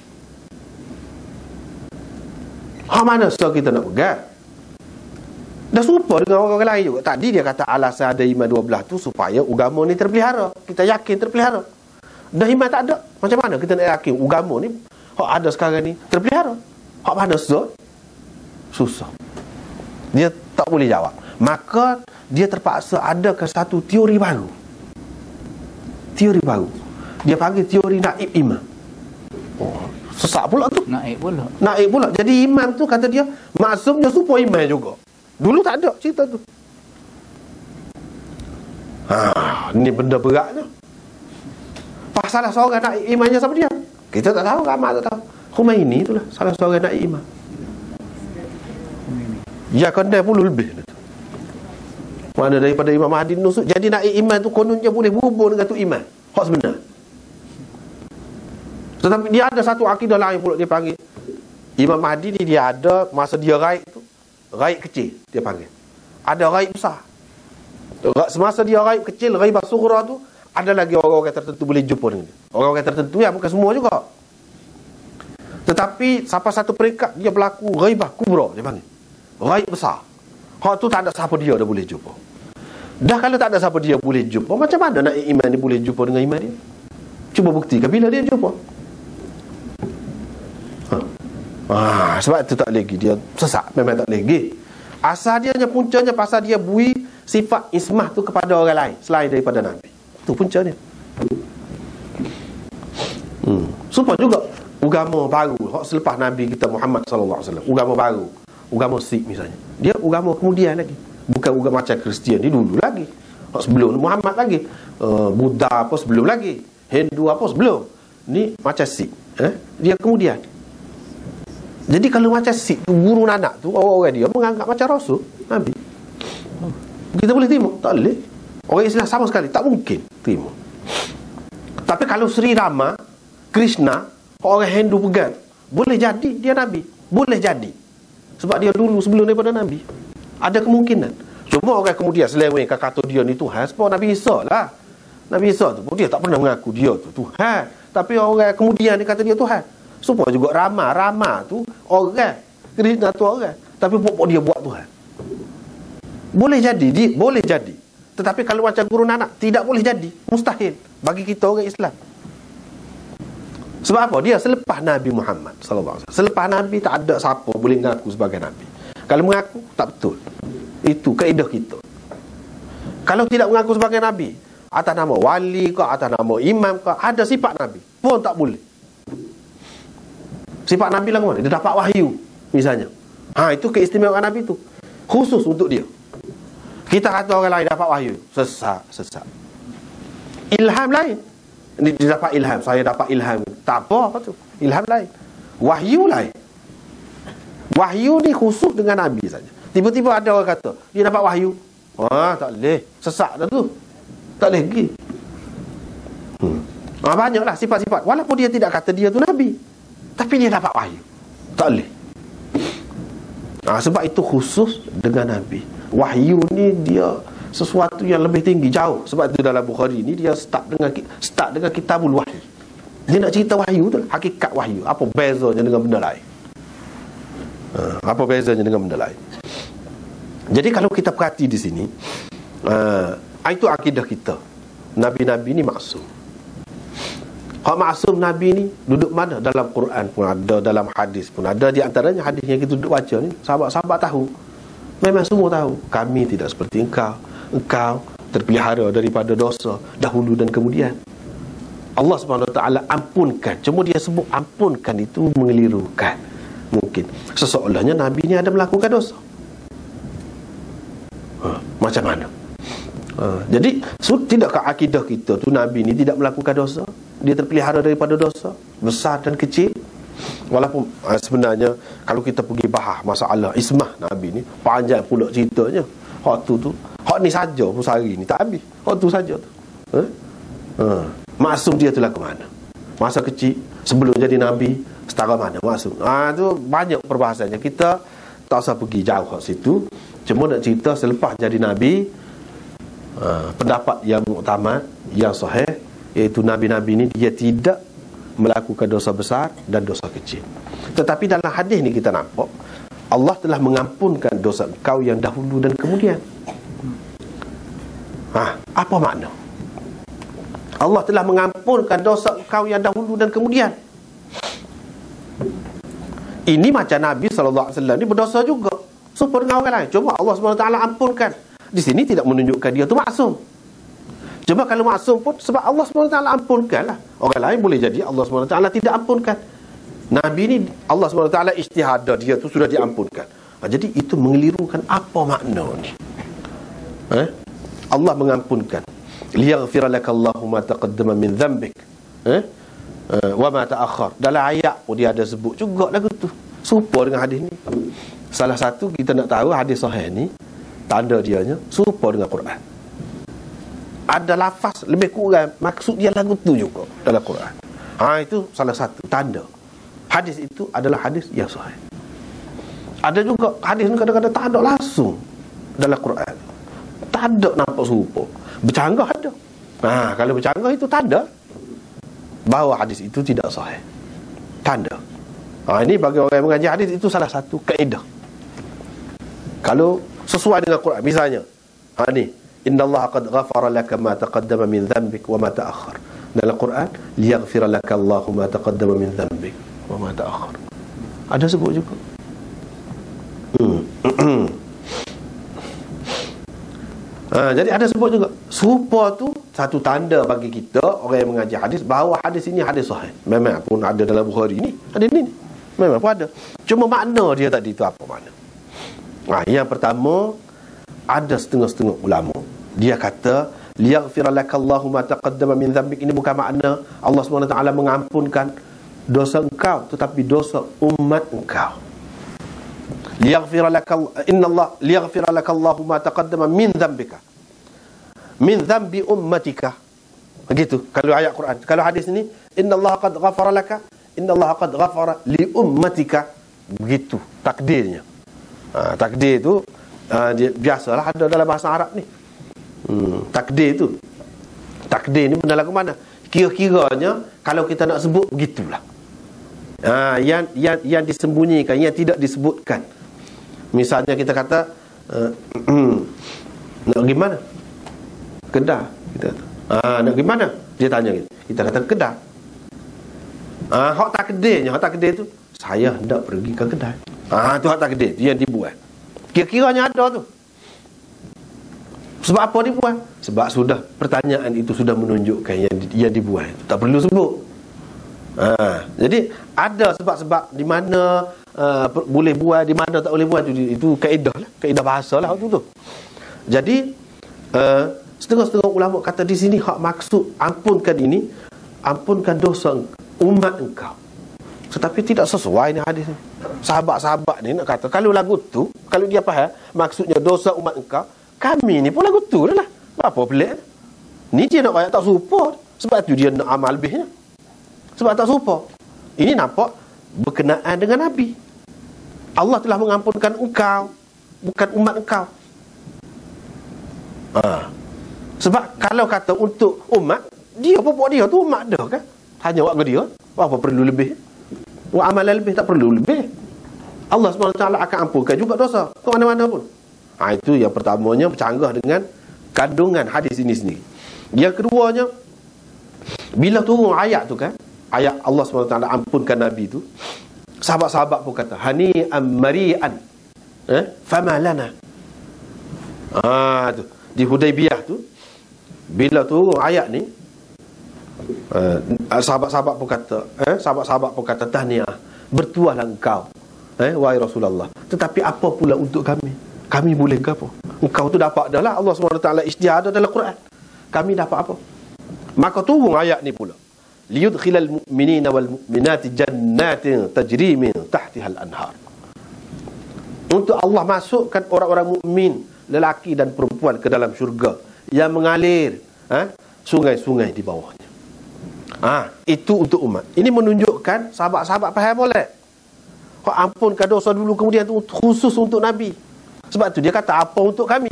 Hak mana so kita nak pegang? Dah serupa dengan orang lain juga. Tadi dia kata alasan ada imam 12 tu supaya agama ni terpelihara. Kita yakin terpelihara. Dah imam tak ada, macam mana kita nak yakin agama ni hak ada sekarang ni terpelihara? Hak mana so? Susah. Dia tak boleh jawab. Maka dia terpaksa adakan satu teori baru. Teori baru. Dia panggil teori naib imam. Sesak pula tu. Naib pula. Jadi imam tu kata dia maksumnya supaya imam juga. Dulu tak ada cerita tu. Ni benda beratnya. Salah seorang naib imamnya siapa dia? Kita tak tahu, ramai tak tahu. Khomeini itulah salah seorang naib imam. Ya kena puluh lebih. Mana daripada Imam Mahdi nusuk. Jadi naib imam tu kononnya boleh berhubung dengan tu imam. Hak sebenar. Tetapi dia ada satu akidah lain pula, dia panggil Imam Mahdi ni dia ada masa dia raib tu, raib kecil dia panggil. Ada raib besar. Semasa dia raib kecil, raib sughra tu, ada lagi orang-orang tertentu boleh jumpa dengan dia. Orang-orang tertentu ya, bukan semua juga. Tetapi sampai satu peringkat dia berlaku raibah kubra, dia panggil. Raib besar. Hak tu tak ada siapa dia dah boleh jumpa. Dah kalau tak ada siapa dia boleh jumpa, macam mana nak iman dia boleh jumpa dengan iman dia? Cuba buktikan bila dia jumpa. Sebab itu tak lagi dia sesak, memang tak lagi. Asal dia hanya puncanya pasal dia bui sifat ismah tu kepada orang lain selain daripada Nabi. Itu puncanya. Supaya juga agama baru selepas Nabi kita Muhammad sallallahu alaihi wasallam, agama baru, agama Sikh misalnya. Dia agama kemudian lagi. Bukan agama macam Kristian ni dulu lagi. Sebelum Muhammad lagi. Buddha apa sebelum lagi. Hindu apa sebelum. Ni macam Sikh. Dia kemudian. Jadi kalau macam Sikh tu, guru Nanak tu, orang-orang dia menganggap macam Rasul Nabi. Kita boleh terima? Tak boleh. Orang Islam sama sekali tak mungkin terima. Tapi kalau Sri Rama, Krishna, orang Hindu pegang, boleh jadi dia Nabi. Boleh jadi. Sebab dia dulu sebelum daripada Nabi. Ada kemungkinan. Cuma orang kemudian seleweng kata dia ni Tuhan. Sebab Nabi Isa lah. Nabi Isa tu dia tak pernah mengaku dia tu Tuhan. Tapi orang kemudian dia kata dia Tuhan. Supaya juga Rama tu orang, Krishna tu orang, tapi pokok dia buat Tuhan. Boleh jadi, boleh jadi. Tetapi kalau macam guru Nanak, tidak boleh jadi, mustahil bagi kita orang Islam. Sebab apa? Dia selepas Nabi Muhammad sallallahu alaihi wasallam. Selepas Nabi tak ada siapa boleh mengaku sebagai Nabi. Kalau mengaku tak betul. Itu kaedah kita. Kalau tidak mengaku sebagai Nabi, atas nama wali ke, atas nama imam ke, ada sifat Nabi pun tak boleh. Sifat Nabi lah mana? Dia dapat wahyu misalnya. Itu keistimewaan Nabi tu. Khusus untuk dia. Kita kata orang lain dapat wahyu, sesat. Ilham lain. Dia dapat ilham, saya dapat ilham. Tak apa tu. Ilham lain. Wahyu lain. Wahyu ni khusus dengan Nabi saja. Tiba-tiba ada orang kata, dia dapat wahyu. Tak boleh. Sesak dah tu. Tak boleh lagi. Banyaklah sifat-sifat. Walaupun dia tidak kata dia tu Nabi, tapi dia dapat wahyu. Tak boleh. Sebab itu khusus dengan Nabi. Wahyu ni dia sesuatu yang lebih tinggi jauh. Sebab tu dalam Bukhari ni dia start dengan kitabul wahyi. Dia nak cerita wahyu tu, hakikat wahyu. Apa bezanya dengan benda lain? Apa bezanya dengan benda lain? Jadi kalau kita perhati di sini, itu akidah kita. Nabi-nabi ni maksum. Hak maksum Nabi ni duduk mana? Dalam Quran pun ada, dalam hadis pun ada. Di antaranya hadis yang kita duduk baca ni, sahabat-sahabat tahu. Memang semua tahu. Kami tidak seperti engkau. Engkau terpelihara daripada dosa dahulu dan kemudian. Allah Subhanahu Wa Taala ampunkan. Cuma dia sebut ampunkan itu mengelirukan. Mungkin seseolahnya Nabi ni ada melakukan dosa. Macam mana? Jadi tidakkah akidah kita tu Nabi ni tidak melakukan dosa? Dia terpelihara daripada dosa besar dan kecil. Walaupun sebenarnya kalau kita pergi bahas masalah ismah Nabi ni, panjang pula ceritanya. Hak ni saja pun sehari ni tak habis. Hak tu saja tu. Maksum dia tu lah ke mana? Masa kecil sebelum jadi Nabi setara mana maksum? Tu banyak perbahasannya. Kita tak usah pergi jauh kat situ. Cuma nak cerita selepas jadi Nabi, pendapat yang muktamad, yang sahih, iaitu Nabi-Nabi ni dia tidak melakukan dosa besar dan dosa kecil. Tetapi dalam hadis ni kita nampak Allah telah mengampunkan dosa engkau yang dahulu dan kemudian. Apa makna? Allah telah mengampunkan dosa engkau yang dahulu dan kemudian. Ini macam Nabi SAW ni berdosa juga, serupa dengan orang lain. Cuma Allah SWT ampunkan. Di sini tidak menunjukkan dia tu maksum. Cuma kalau maksum pun sebab Allah SWT ampunkan lah. Orang lain boleh jadi Allah SWT tidak ampunkan. Nabi ni Allah SWT ijtihada dia tu sudah diampunkan. Jadi itu mengelirukan apa makna ni. Allah mengampunkan. Liyaghfira lakallahu ma taqaddama min dhanbik wa ma ta'akhkhar. Dalam ayat pun dia ada sebut juga lagu tu. Serupa dengan hadis ni. Salah satu kita nak tahu hadis sahih ni, tanda dianya serupa dengan Quran. Ada lafaz lebih kurang maksud dia lagu tu juga dalam Quran. Itu salah satu tanda hadis itu adalah hadis yang sahih. Ada juga hadis ni kadang-kadang tak ada langsung dalam Quran, tak ada nampak serupa. Bercanggah ada. Kalau bercanggah itu tanda bahawa hadis itu tidak sahih. Tanda. Ini bagi orang yang mengaji hadis itu salah satu kaedah. Kalau sesuai dengan Quran, misalnya ni, innallaha qad ghafara laka ma taqaddama min dhanbik wa ma ta'akhkhar. Dalam Quran, liyaghfira laka Allahu ma taqaddama min dhanbik wa ma ta'akhkhar. Ada sebut juga. Jadi ada sebut juga. Serupa tu satu tanda bagi kita orang yang mengaji hadis bahawa hadis ini hadis sahih. Memang pun ada dalam Bukhari ni, hadis ni memang pun ada. Cuma makna dia tadi tu apa makna? Yang pertama, ada setengah-setengah ulama dia kata liyaghfira lakallahu ma taqaddama min dhanbik, ini bukan makna Allah SWT mengampunkan dosa engkau, tetapi dosa umat engkau. Liyaghfira lakallahu ma taqaddama min dhanbika, min dhanbi ummatika. Begitu kalau ayat Quran. Kalau hadis ni innallaha qad ghafara laka, innallaha qad ghafara li ummatika. Begitu takdirnya. Takdir tu dia biasalah ada dalam bahasa Arab ni. Takdir tu, takdir ni benda lagu mana? Kira-kiranya kalau kita nak sebut begitulah. Yang disembunyikan, yang tidak disebutkan. Misalnya kita kata nak pergi mana? Kedah. Kita kata, nak pergi mana? Dia tanya kita. Kita kata Kedah. Hak takdir tu, saya hendak pergi ke Kedah. Tu hak takdir tu yang dibuat. Kira-kiranya ada tu. Sebab apa dibuat? Sebab sudah pertanyaan itu sudah menunjukkan yang dibuat. Tak perlu sebut. Jadi ada sebab-sebab di mana boleh buat, di mana tak boleh buat. Itu kaedah lah, kaedah bahasa lah tu. Jadi setengah-setengah ulama kata di sini hak maksud ampunkan ini, ampunkan dosa umat engkau. Tetapi tidak sesuai ni hadis ni. Sahabat-sahabat ni nak kata kalau lagu tu, kalau dia faham maksudnya dosa umat engkau, kami ni pun lagu tu lah. Apa pelik? Ni dia nak ayat tak serupa. Sebab tu dia nak amal lebihnya. Sebab tak serupa. Ini nampak berkenaan dengan Nabi. Allah telah mengampunkan engkau, bukan umat engkau. Sebab kalau kata untuk umat, dia pokok dia tu umat dah kan. Hanya buat ke dia, apa perlu lebih? Buat amalan lebih tak perlu lebih. Allah SWT akan ampunkan juga dosa ke mana-mana pun. Itu yang pertamanya bercanggah dengan kandungan hadis ini sendiri. Yang keduanya, bila turun ayat tu kan, ayat Allah SWT ampunkan Nabi tu, sahabat-sahabat pun kata hani'an mari'an fama lana. Tu di Hudaibiyah tu, bila turun ayat ni, sahabat-sahabat pun kata tahniah, bertuahlah engkau wahai Rasulullah. Tetapi apa pula untuk kami? Kami boleh ke apa? Engkau tu dapat dah lah, Allah SWT istiadah dalam Quran. Kami dapat apa? Maka turun ayat ni pula, liyudkhilal mu'minina wal mu'minati jannatin tajri min tahtiha al-anhar. Untuk Allah masukkan orang-orang mukmin, lelaki dan perempuan ke dalam syurga yang mengalir sungai-sungai di bawahnya. Itu untuk umat. Ini menunjukkan sahabat-sahabat faham boleh. Ampunkan dosa dulu, kemudian itu khusus untuk Nabi. Sebab tu dia kata apa untuk kami.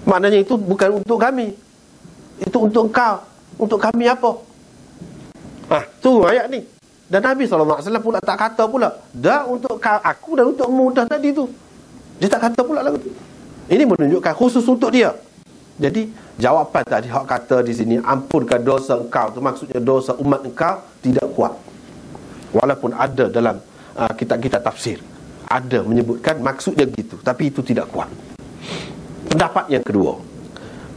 Maknanya itu bukan untuk kami, itu untuk engkau. Untuk kami apa? Tu ayat ni. Dan Nabi SAW pula tak kata pula, dah untuk aku dan untuk mudah tadi tu. Dia tak kata pula lagu tu. Ini menunjukkan khusus untuk dia. Jadi jawapan tadi hak kata di sini ampunkan dosa engkau tu, maksudnya dosa umat engkau, tidak kuat. Walaupun ada dalam kitab-kitab tafsir ada menyebutkan maksudnya gitu, tapi itu tidak kuat. Pendapat yang kedua,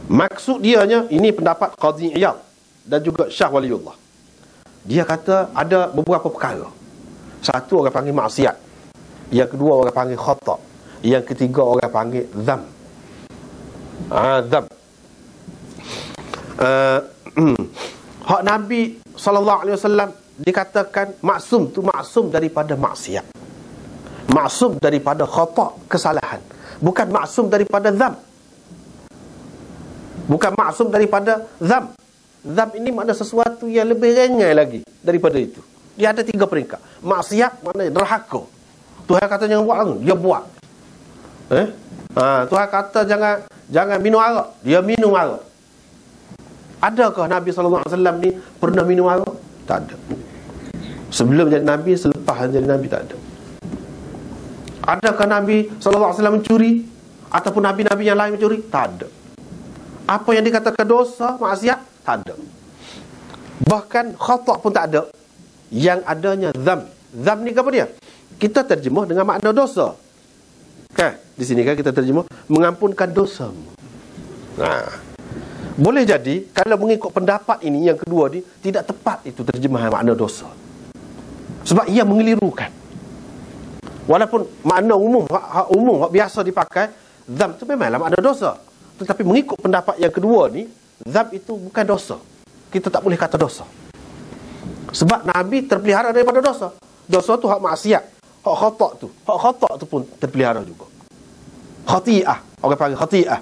maksud dianya, ini pendapat Qadhi Iyad dan juga Syah Waliullah. Dia kata ada beberapa perkara. Satu orang panggil maksiat, yang kedua orang panggil khata', yang ketiga orang panggil dham. Dham. Hak Nabi SAW dikatakan maksum tu maksum daripada maksiat, maksum daripada khata', kesalahan, bukan maksum daripada dham. Bukan maksum daripada dham. Dham ini makna sesuatu yang lebih ringan lagi daripada itu. Dia ada 3 peringkat. Maksiat maknanya derhaka. Tuhan kata jangan buat, dia buat. Tuhan kata jangan minum arak, dia minum arak. Adakah Nabi SAW ni pernah minum arak? Tak ada. Sebelum jadi Nabi, selepas jadi Nabi, tak ada. Adakah Nabi SAW mencuri? Ataupun Nabi-Nabi yang lain mencuri? Tak ada. Apa yang dikatakan dosa, maksiat? Tak ada. Bahkan khata' pun tak ada. Yang adanya dham. Dham ni apa dia? Kita terjemah dengan makna dosa. Kan? Di sini kan kita terjemah mengampunkan dosa. Boleh jadi kalau mengikut pendapat ini yang kedua ni, tidak tepat itu terjemahan makna dosa. Sebab ia mengelirukan. Walaupun makna umum, hak biasa dipakai, dham tu memanglah makna dosa. Tetapi mengikut pendapat yang kedua ni, dham itu bukan dosa. Kita tak boleh kata dosa. Sebab Nabi terpelihara daripada dosa. Dosa tu hak maksiat. Hak khata' tu pun terpelihara juga. Khati'ah, orang panggil khati'ah,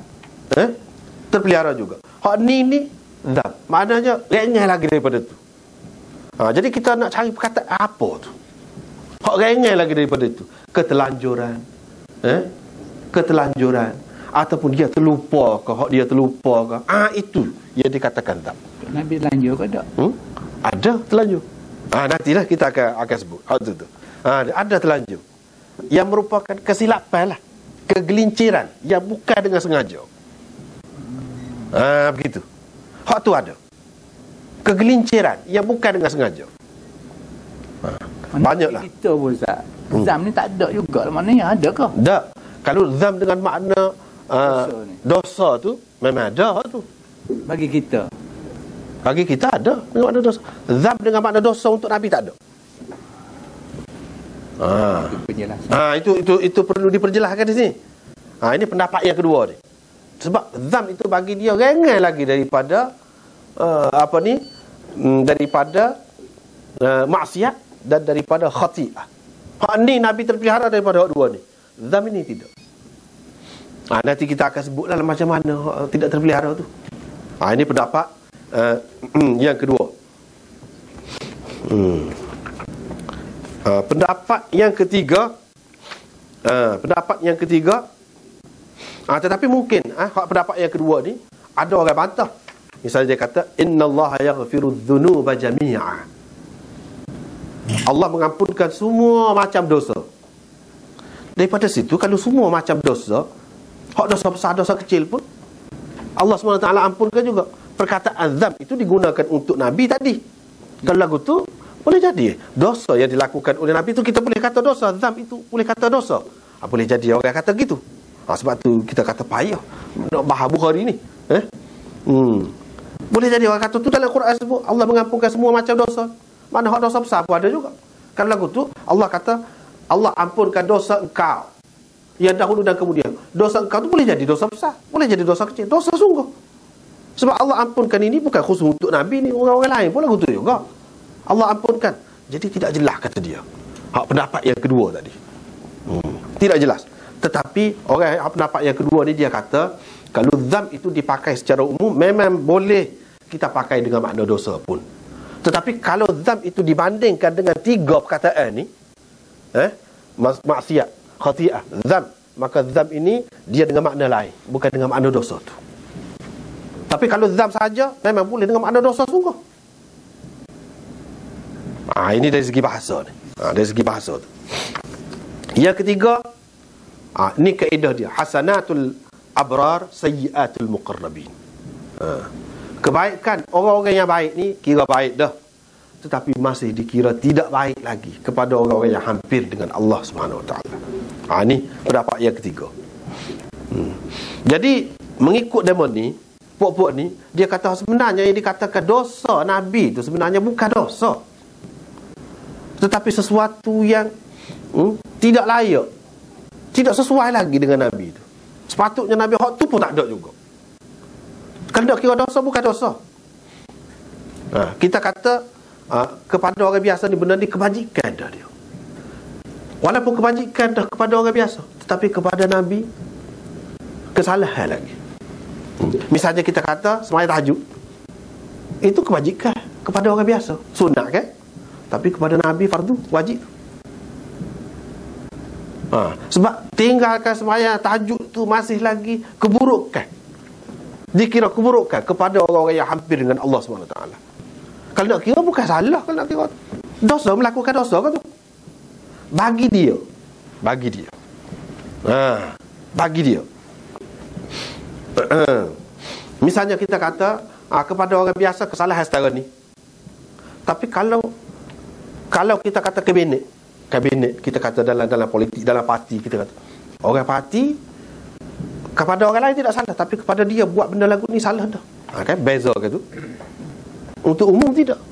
terpelihara juga. Hak ni dham, maknanya ringan lagi daripada tu. Jadi kita nak cari perkataan apa tu, hak ringan lagi daripada itu. Ketelanjuran, ketelanjuran, ataupun dia terlupa ke, hak dia terlupa ke, itu yang dikatakan dham. Nabi terlanjur ke tak? Ada terlanjur. Nantilah kita akan sebut. Tu. Ada terlanjur yang merupakan kesilapan lah, kegelinciran yang bukan dengan sengaja. Begitu. Hak tu ada. Kegelinciran yang bukan dengan sengaja. Banyaklah. Kita pun Ustaz. Zam ni tak ada juga. Maknanya ada ke? Tak. Kalau zam dengan makna dosa tu, memang ada hak tu. Bagi kita. Bagi kita ada dengan makna dosa. Zam dengan makna dosa untuk Nabi tak ada. Itu perlu diperjelaskan di sini. Ini pendapat yang kedua ni. Sebab zam itu bagi dia ringan lagi daripada daripada maksiat dan daripada khati'ah. Hak ni Nabi terpelihara daripada hak dua ni. Zam ini tidak. Nanti kita akan sebutlah macam mana tidak terpelihara tu. Ini pendapat yang kedua. Pendapat yang ketiga, Tetapi mungkin hak pendapat yang kedua ni ada orang bantah. Misalnya dia kata innallaha yaghfiru dzunuba jami'a. Allah mengampunkan semua macam dosa. Daripada situ, kalau semua macam dosa, hak dosa besar, dosa kecil pun Allah SWT ampunkan juga. Perkataan dzam itu digunakan untuk Nabi tadi. Kalau lagu tu boleh jadi dosa yang dilakukan oleh Nabi itu kita boleh kata dosa. Dzam itu boleh kata dosa. Boleh jadi orang kata gitu. Sebab tu kita kata payah nak bahas Bukhari ni. Boleh jadi orang kata tu dalam Quran sebut Allah mengampunkan semua macam dosa. Mana hak dosa besar pun ada juga. Kalau lagu tu Allah kata Allah ampunkan dosa engkau yang dahulu dan kemudian. Dosa engkau tu boleh jadi dosa besar, boleh jadi dosa kecil, dosa sungguh. Sebab Allah ampunkan ini bukan khusus untuk Nabi ni, orang-orang lain pun lagu tu juga Allah ampunkan. Jadi tidak jelas kata dia. Hak pendapat yang kedua tadi tidak jelas. Tetapi orang pendapat yang kedua ni dia kata kalau dzam itu dipakai secara umum memang boleh kita pakai dengan makna dosa pun. Tetapi kalau dzam itu dibandingkan dengan tiga perkataan ni, maksiat, khati'ah, dzam, maka dzam ini dia dengan makna lain, bukan dengan makna dosa tu. Tapi kalau dzam saja memang boleh dengan makna dosa sungguh. Ini dari segi bahasa ni. Dari segi bahasa tu. Yang ketiga, ni kaedah dia, hasanatul abrar sayyiatul muqarrabin. Kebaikan orang-orang yang baik ni kira baik dah, tetapi masih dikira tidak baik lagi kepada orang-orang yang hampir dengan Allah Subhanahu Wa Taala. Ni pendapat yang ketiga. Jadi mengikut demo ni, puak-puak ni dia kata sebenarnya yang dikatakan dosa Nabi itu sebenarnya bukan dosa, tetapi sesuatu yang tidak layak, tidak sesuai lagi dengan Nabi itu. Sepatutnya Nabi hak tu pun tak ada juga. Kalau tak kira dosa, bukan dosa. Kita kata kepada orang biasa ni benda ni kebajikan dah dia. Walaupun kebajikan dah kepada orang biasa, tetapi kepada Nabi kesalahan lagi. Misalnya kita kata sembahyang tahajud, itu kebajikan kepada orang biasa, sunat kan? Tapi kepada Nabi fardu, wajib. Sebab tinggalkan sembahyang tahajud tu masih lagi keburukan, dikira keburukan kepada orang-orang yang hampir dengan Allah SWT. Kalau nak kira bukan salah, kalau nak kira dosa, melakukan dosa kan tu. Bagi dia bagi dia misalnya kita kata kepada orang biasa kesalahan setara ni. Tapi kalau kita kata kabinet kita kata dalam politik, dalam parti, kita kata orang parti kepada orang lain tidak salah, tapi kepada dia buat benda lagu ni salah dah. Kan beza ke tu. Untuk umum tidak.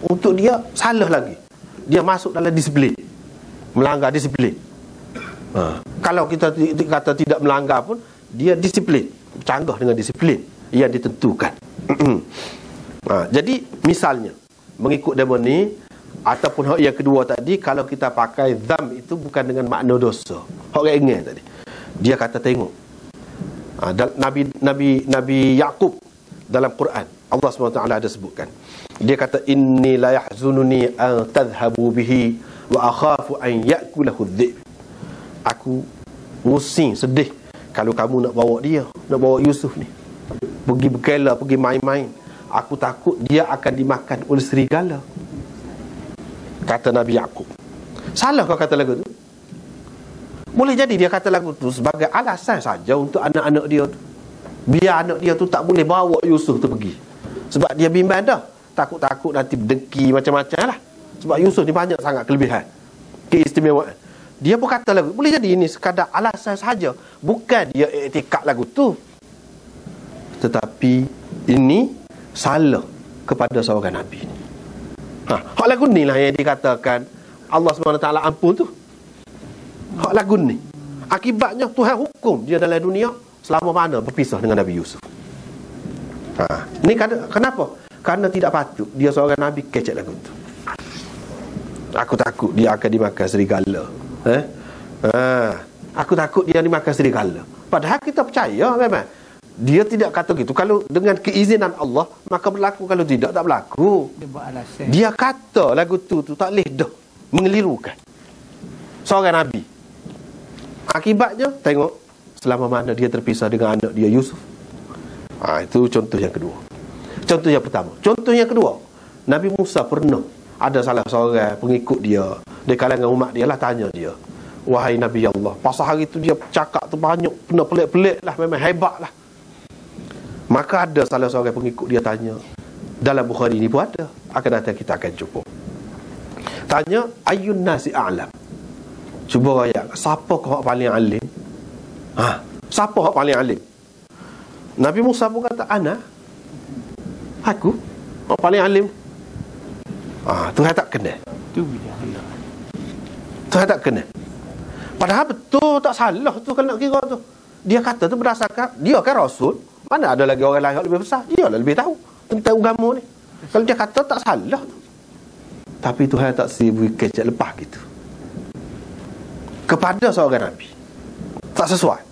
Untuk dia salah lagi. Dia masuk dalam disiplin, melanggar disiplin. Kalau kita kata tidak melanggar pun, dia disiplin, canggah dengan disiplin yang ditentukan. Jadi misalnya mengikut demo ni ataupun hak yang kedua tadi, kalau kita pakai dzam itu bukan dengan makna dosa. Hak yang ingat tadi, dia kata tengok Nabi Yaqub dalam Quran, Allah SWT ada sebutkan. Dia kata inni la yahzununi an tadhhabu bihi wa akhafu an ya'kulahu adh-dhib. Aku pusing, sedih kalau kamu nak bawa dia, nak bawa Yusuf ni pergi berkela, pergi main-main. Aku takut dia akan dimakan oleh serigala, kata Nabi Yaqub. Salah kau kata lagu tu? Boleh jadi dia kata lagu tu sebagai alasan saja untuk anak-anak dia tu, biar anak dia tu tak boleh bawa Yusuf tu pergi. Sebab dia bimbang dah, takut-takut nanti berdengki macam-macam lah. Sebab Yusuf ni banyak sangat kelebihan, keistimewaan. Dia pun kata lagu, boleh jadi ini sekadar alasan saja, bukan dia iktikad lagu tu, tetapi ini salah kepada seorang Nabi. Hak lagu ni lah yang dikatakan Allah SWT ampun tu. Hak lagu ni akibatnya Tuhan hukum dia dalam dunia selama mana berpisah dengan Nabi Yusuf. Ni kenapa? Kerana tidak patut dia seorang Nabi kecek lagu tu. Aku takut dia akan dimakan serigala. Aku takut dia dimakan serigala. Padahal kita percaya memang dia tidak kata gitu. Kalau dengan keizinan Allah maka berlaku, kalau tidak tak berlaku. Dia kata lagu tu tak boleh dah mengelirukan seorang Nabi. Akibatnya tengok selama mana dia terpisah dengan anak dia Yusuf. Itu contoh yang kedua. Contoh yang pertama. Contoh yang kedua, Nabi Musa pernah ada salah seorang pengikut dia di kalangan umat dia lah, tanya dia, wahai Nabi Allah, pasal hari tu dia cakap tu banyak, kena pelik-pelik lah, memang hebat lah. Maka ada salah seorang pengikut dia tanya, dalam Bukhari ni pun ada, akan datang kita akan jumpa. Tanya, ayyun nasi a'lam. Cuba rakyat, siapa kau paling alim? Siapa kau paling alim? Nabi Musa pun kata, aku orang paling alim. Tuhan tak kena. Tuhan tak kena. Padahal betul, tak salah tu kalau nak kira tu. Dia kata tu berdasarkan, dia kan Rasul, mana ada lagi orang lain yang lebih besar, dia lah lebih tahu tentang agama ni. Kalau dia kata tak salah tu. Tapi Tuhan tak sibuk kecek lepas gitu kepada seorang Nabi, tak sesuai.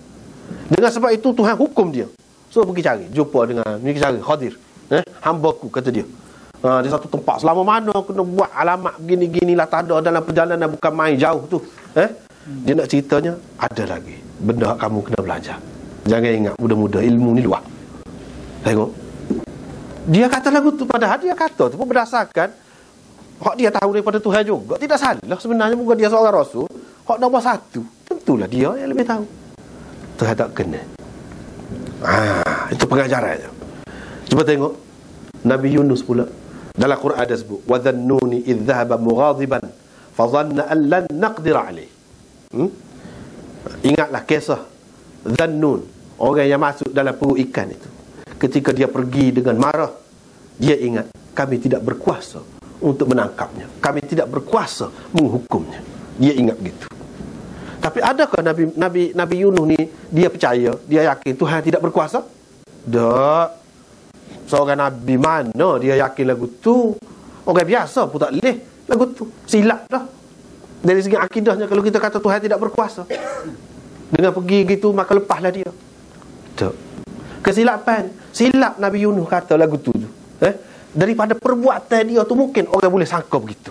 Dengan sebab itu Tuhan hukum dia, so pergi cari, jumpa dengan, pergi cari Khadir, hamba-ku, kata dia. Di satu tempat, selama mana kena buat alamat begini-gini lah, tak ada dalam perjalanan, bukan main jauh tu. Dia nak ceritanya, ada lagi benda kamu kena belajar. Jangan ingat muda-muda, ilmu ni luar. Tengok, dia kata lagu tu, padahal dia kata tu pun berdasarkan hak dia tahu daripada Tuhan juga. Tidak salah sebenarnya, bukan dia seorang Rasul. Hak nombor satu, tentulah dia yang lebih tahu. Tuhan tak kena. Itu pengajarannya. Cuba tengok Nabi Yunus pula. Dalam Quran ada sebut, wa dhannuni idh dhahaba mughadiban fa dhanna an lan naqdir alayh. Ingatlah kisah Dhannun, orang yang masuk dalam perut ikan itu. Ketika dia pergi dengan marah, dia ingat, kami tidak berkuasa untuk menangkapnya, kami tidak berkuasa menghukumnya. Dia ingat begitu. Tapi adakah Nabi Yunus ni, dia percaya, dia yakin Tuhan tidak berkuasa? Tak. Seorang Nabi mana dia yakin lagu tu? Orang biasa pun tak boleh lagu tu. Silap dah. Dari segi akidahnya, kalau kita kata Tuhan tidak berkuasa, dengan pergi gitu, maka lepaslah dia. Tak. Kesilapan. Silap Nabi Yunus kata lagu tu. Daripada perbuatan dia tu, mungkin orang boleh sangka begitu.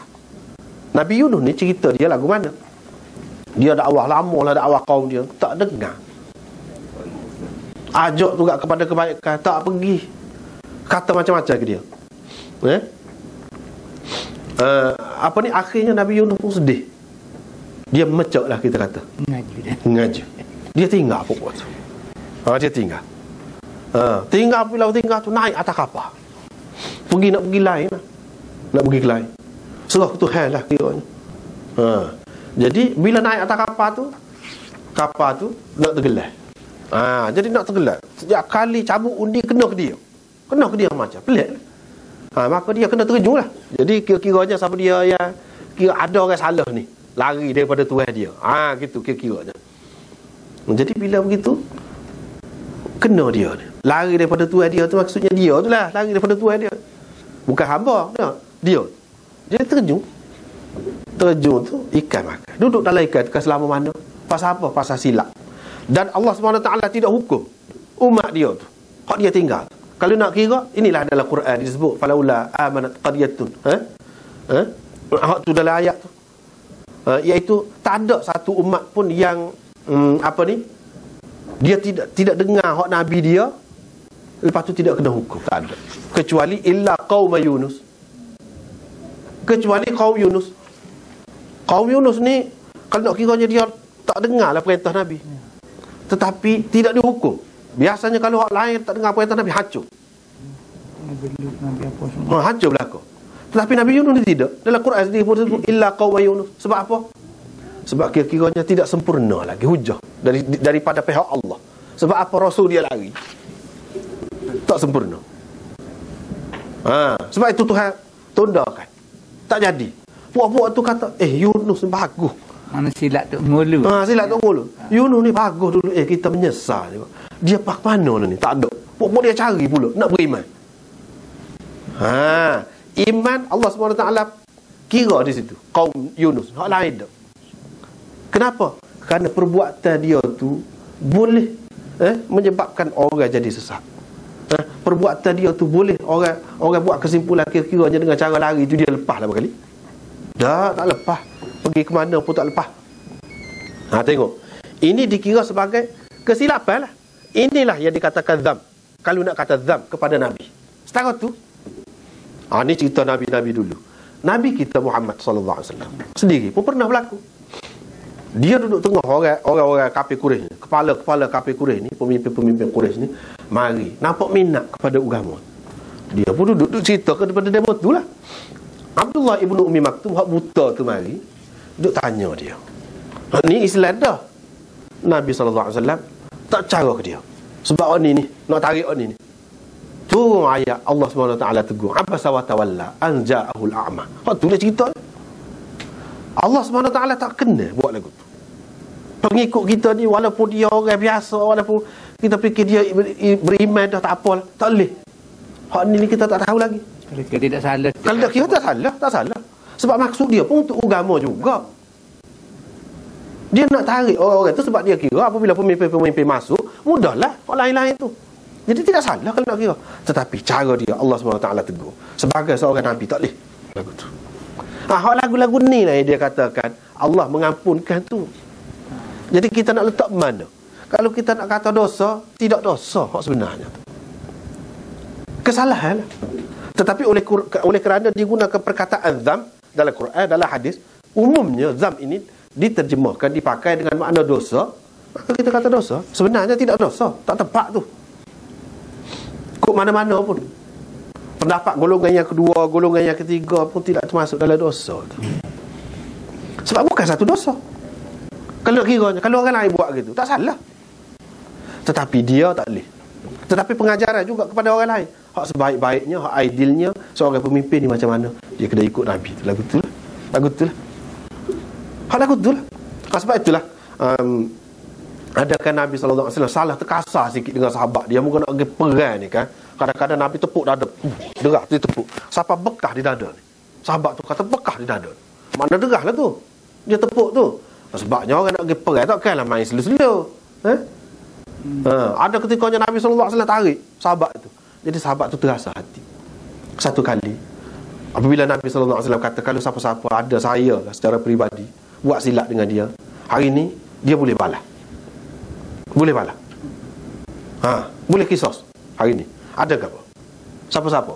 Nabi Yunus ni cerita dia lagu mana? Dia dakwah lama lah, dakwah kaum dia, tak dengar. Ajak juga kepada kebaikan, tak pergi. Kata macam-macam ke dia. Akhirnya Nabi Yunus pun sedih. Dia mecak lah, kita kata. Ngaji. Dia tinggal pokok tu. Dia tinggal. Tinggal tu, naik atas kapal. Nak pergi lain lah. Nak pergi ke lain. Serah ke Tuhan lah kiranya. Jadi bila naik atas kapal tu nak tergelar. Jadi nak tergelar. Setiap kali cabut undi kena ke dia macam pelik. Maka dia kena terjun lah. Jadi kira-kiranya siapa dia yang kira ada orang salah ni, lari daripada Tuhan dia. Gitu kira-kiranya. Jadi bila begitu, kena dia ni. Lari daripada Tuhan dia tu, maksudnya dia tu lah lari daripada Tuhan dia. Bukan hamba, dia. Jadi terjun tu ikan makan. Duduk dalam ikan selama mana? Pasal apa? Pasal silap. Dan Allah SWT tidak hukum umat dia tu, hak dia tinggal. Kalau nak kira, inilah dalam Quran disebut falaula amanat qaryatun. Hak tu dalam ayat tu. Iaitu tak ada satu umat pun yang dia tidak dengar hak Nabi dia, lepas tu tidak kena hukum. Tak ada. Kecuali illa qaum Yunus. Kecuali kaum Yunus. Kaum Yunus ni, kalau nak kiranya dia tak dengar lah perintah Nabi, tetapi tidak dihukum. Biasanya kalau orang lain tak dengar perintah Nabi, hancur. Hancur belaka. Tetapi Nabi Yunus ni tidak. Dalam Quran sendiri pun disebut illa qaum Yunus. Sebab apa? Sebab kira-kiranya tidak sempurna lagi hujah daripada pihak Allah. Sebab apa? Rasul dia lari, tak sempurna. Sebab itu Tuhan tundakan, tak jadi. Puak-puak tu kata, Yunus ni bagus. Mana silap tu mulu. Silap tu mulu. Yunus ni bagus dulu. Kita menyesal juga. Dia pak mana ni? Tak ada. Puak-puak dia cari pula nak beriman. Iman Allah SWT kira di situ kaum Yunus, hak lain tak. Kenapa? Kerana perbuatan dia tu boleh menyebabkan orang jadi sesat. Perbuatan dia tu boleh orang buat kesimpulan kira-kiranya dengan cara lari tu dia lepas lah berkali. Tak lepas. Pergi ke mana pun tak lepas. Tengok. Ini dikira sebagai kesilapan lah. Inilah yang dikatakan zam. Kalau nak kata zam kepada Nabi, setara tu. Ni cerita Nabi-Nabi dulu. Nabi kita Muhammad sallallahu alaihi wasallam sendiri pun pernah berlaku. Dia duduk tengah orang-orang kafir Quraisy ni, kepala-kepala kafir Quraisy ni, pemimpin-pemimpin Quraisy ni, mari nampak minat kepada agama. Dia pun duduk cerita kepada demo tu lah. Abdullah ibnu Ummi Maktum hak buta tu mari duduk tanya dia. Ni Islam dah. Nabi sallallahu alaihi wasallam tak cara ke dia. Sebab ni nak tarik ni. Turun ayat Allah SWT tegur, abasa wa tawalla an ja'ahul a'ma. Hak tu dia cerita. Allah SWT tak kena buat lagu tu. Pengikut kita ni, walaupun dia orang biasa, walaupun kita fikir dia beriman dah, tak apa, tak boleh. Hak ni kita tak tahu lagi. Kita tidak salah. Kalau tak kira tak salah. Sebab maksud dia pun untuk agama juga. Dia nak tarik orang-orang tu sebab dia kira apabila pemimpin-pemimpin masuk, mudahlah orang lain-lain tu. Jadi tidak salah kalau nak kira. Tetapi cara dia Allah SWT tegur. Sebagai seorang Nabi tak boleh lagu tu. Lagu-lagu ni lah yang dia katakan Allah mengampunkan tu. Jadi kita nak letak mana? Kalau kita nak kata dosa, tidak dosa hak sebenarnya tu. Kesalahan lah. Tetapi oleh kerana digunakan perkataan zam dalam Quran, dalam hadis, umumnya zam ini diterjemahkan, dipakai dengan makna dosa, maka kita kata dosa. Sebenarnya tidak dosa, tak tepat tu. Kok mana-mana pun. Pendapat golongan yang kedua, golongan yang ketiga pun tidak termasuk dalam dosa tu. Sebab bukan satu dosa. Kalau kiranya, kalau orang lain buat gitu, tak salah. Tetapi dia tak boleh. Tetapi pengajaran juga kepada orang lain. Hak sebaik-baiknya, hak idealnya seorang pemimpin ni macam mana, dia kena ikut Nabi tu. Lagu tu lah. Hak lagu tu lah. Sebab itulah adakah Nabi SAW salah terkasar sikit dengan sahabat dia, mungkin nak pergi perang ni kan. Kadang-kadang Nabi tepuk dada, derah tu tepuk sampai bekah di dada ni. Sahabat tu kata bekah di dada. Mana derah lah tu, dia tepuk tu. Sebabnya orang nak pergi perang takkanlah main selu-selu. Ada ketikanya Nabi SAW tarik sahabat tu. Jadi sahabat tu terasa hati. Satu kali apabila Nabi SAW kata, kalau siapa-siapa ada saya lah, secara peribadi buat silap dengan dia, hari ni dia boleh balas. Boleh balas. Boleh kisos hari ni. Ada ke apa? Siapa-siapa?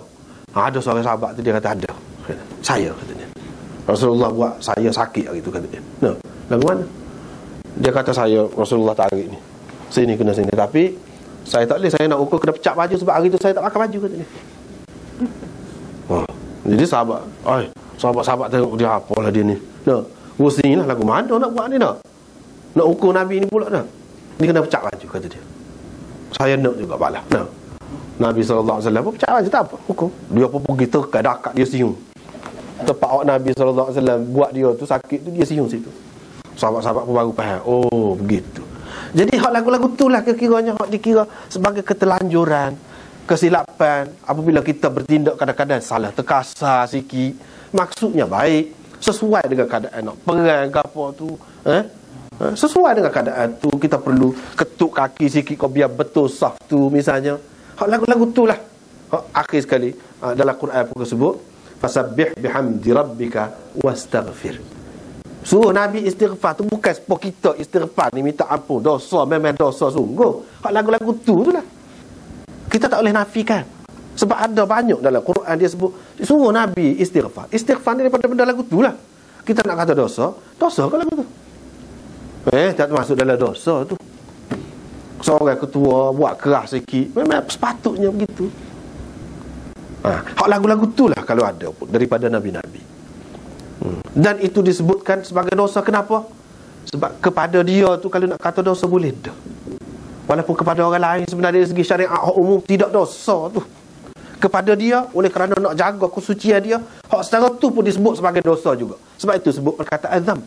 Ada seorang sahabat tu, dia kata ada. Saya, katanya. Rasulullah buat saya sakit hari tu, katanya. Lagu mana? Dia kata saya, Rasulullah tarik ni, sini kena sini. Tapi saya tak boleh, saya nak ukur kena pecah baju sebab hari tu saya tak pakai baju, katanya. Jadi sahabat tengok dia, apalah dia ni. Pusing lah, lagu mana nak buat ni nak ukur Nabi ni pula nak. Ni kena pecah baju, kata dia. Saya nak juga balas. Nabi SAW pun pecah baju, tak apa, ukur. Dia pun pergi terkat dia siung. Tempat awak Nabi SAW buat dia tu sakit tu, dia siung situ. Sahabat-sahabat pun baru faham. Oh, begitu. Jadi hak lagu-lagu tu lah kiranya hak dikira sebagai ketelanjuran, kesilapan. Apabila kita bertindak kadang-kadang salah terkasar sikit, maksudnya baik, sesuai dengan keadaan nak perang ke apa tu, sesuai dengan keadaan tu, kita perlu ketuk kaki sikit kau biar betul saf tu misalnya. Hak lagu-lagu tu lah. Akhir sekali dalam Quran pun sebut, fasabbih bihamdi rabbika wastaghfir. Suruh Nabi istighfar tu bukan sepuluh kita istighfar ni minta ampun dosa, memang dosa sungguh. Hak lagu-lagu tu lah kita tak boleh nafikan. Sebab ada banyak dalam Quran dia sebut, suruh Nabi istighfar. Istighfar ni daripada benda lagu tu lah. Kita nak kata dosa ke lagu tu? Tak termasuk dalam dosa tu. Seorang ketua buat keras sikit, memang sepatutnya begitu. Hak lagu-lagu tu lah kalau ada pun daripada Nabi-Nabi. Dan itu disebutkan sebagai dosa. Kenapa? Sebab kepada dia tu kalau nak kata dosa boleh dah. Walaupun kepada orang lain sebenarnya dari segi syariat umum tidak dosa tu. Kepada dia, oleh kerana nak jaga kesucian dia, hak secara tu pun disebut sebagai dosa juga. Sebab itu sebut perkataan zam.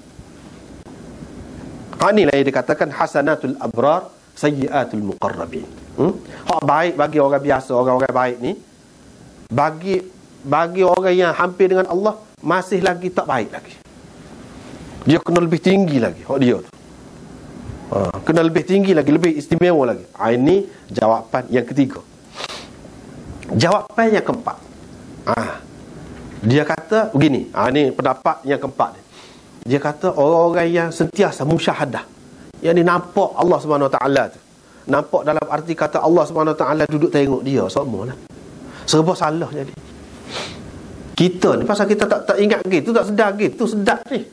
Inilah yang dikatakan hasanatul abrar sayyiatul muqarrabin. Hak baik bagi orang biasa, orang-orang baik ni, bagi orang yang hampir dengan Allah masih lagi tak baik lagi. Dia kena lebih tinggi lagi hak dia tu. Kena lebih tinggi lagi, lebih istimewa lagi. Ini jawapan yang ketiga. Jawapan yang keempat, dia kata begini. Ini pendapat yang keempat ni. Dia kata orang-orang yang sentiasa musyahadah, yang nampak Allah SWT tu, nampak dalam arti kata Allah SWT duduk tengok dia, semua lah. Serba salah jadi. Kita ni pasal kita tak ingat gitu, tak sedar gitu, sedap ni.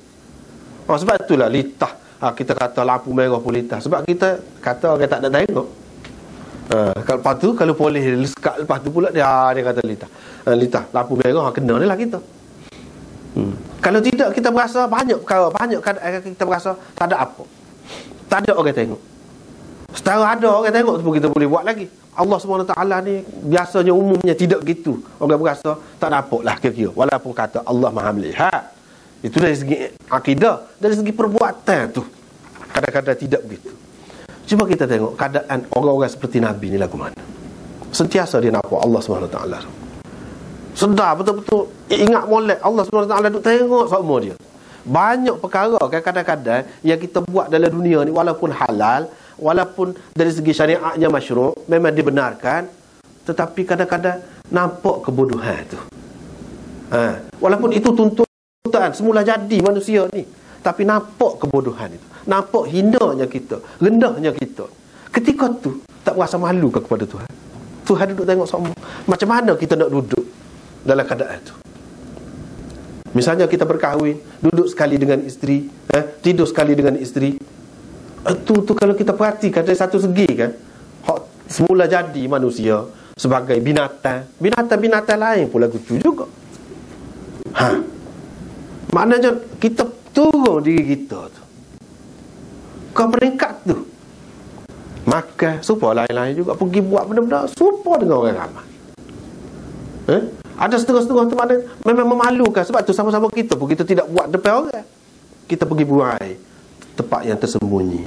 Sebab itulah litah. Kita kata lampu merah pun litah. Sebab kita kata orang tak nak tengok. Lepas tu kalau boleh sekat, lepas tu pula dia kata litah. Litah, lampu merah kena ni lah kita. Kalau tidak, kita berasa banyak perkara, banyak keadaan kita berasa tak ada apa, tak ada orang tengok. Setara ada orang tengok tu pun kita boleh buat lagi. Allah SWT ni biasanya umumnya tidak gitu. Orang berasa tak nampak lah kira-kira, walaupun kata Allah Maha melihat. Itu dari segi akidah. Dari segi perbuatan tu kadang-kadang tidak begitu. Cuba kita tengok keadaan orang-orang seperti Nabi ni lagu mana. Sentiasa dia nampak Allah SWT. Sedar betul-betul, ingat molek Allah SWT duk tengok semua dia. Banyak perkara kadang-kadang yang kita buat dalam dunia ni, walaupun halal, walaupun dari segi syariatnya masyru', memang dibenarkan, tetapi kadang-kadang nampak kebodohan tu. Walaupun itu tuntutan semula jadi manusia ni, tapi nampak kebodohan itu, nampak hinanya kita, rendahnya kita. Ketika tu tak rasa malu kepada Tuhan. Tuhan duduk tengok semua. Macam mana kita nak duduk dalam keadaan tu? Misalnya kita berkahwin, duduk sekali dengan isteri, tidur sekali dengan isteri. Itu kalau kita perhatikan dari satu segi kan, semula jadi manusia sebagai binatang, binatang lain pula gitu juga. Maknanya kita turun diri kita tu ke peringkat tu, maka supaya lain-lain juga pergi buat benda-benda serupa dengan orang ramai. Ada setengah-setengah tu mana memang memalukan. Sebab tu sama-sama kita pun kita tidak buat depan orang, kita pergi buai tempat yang tersembunyi.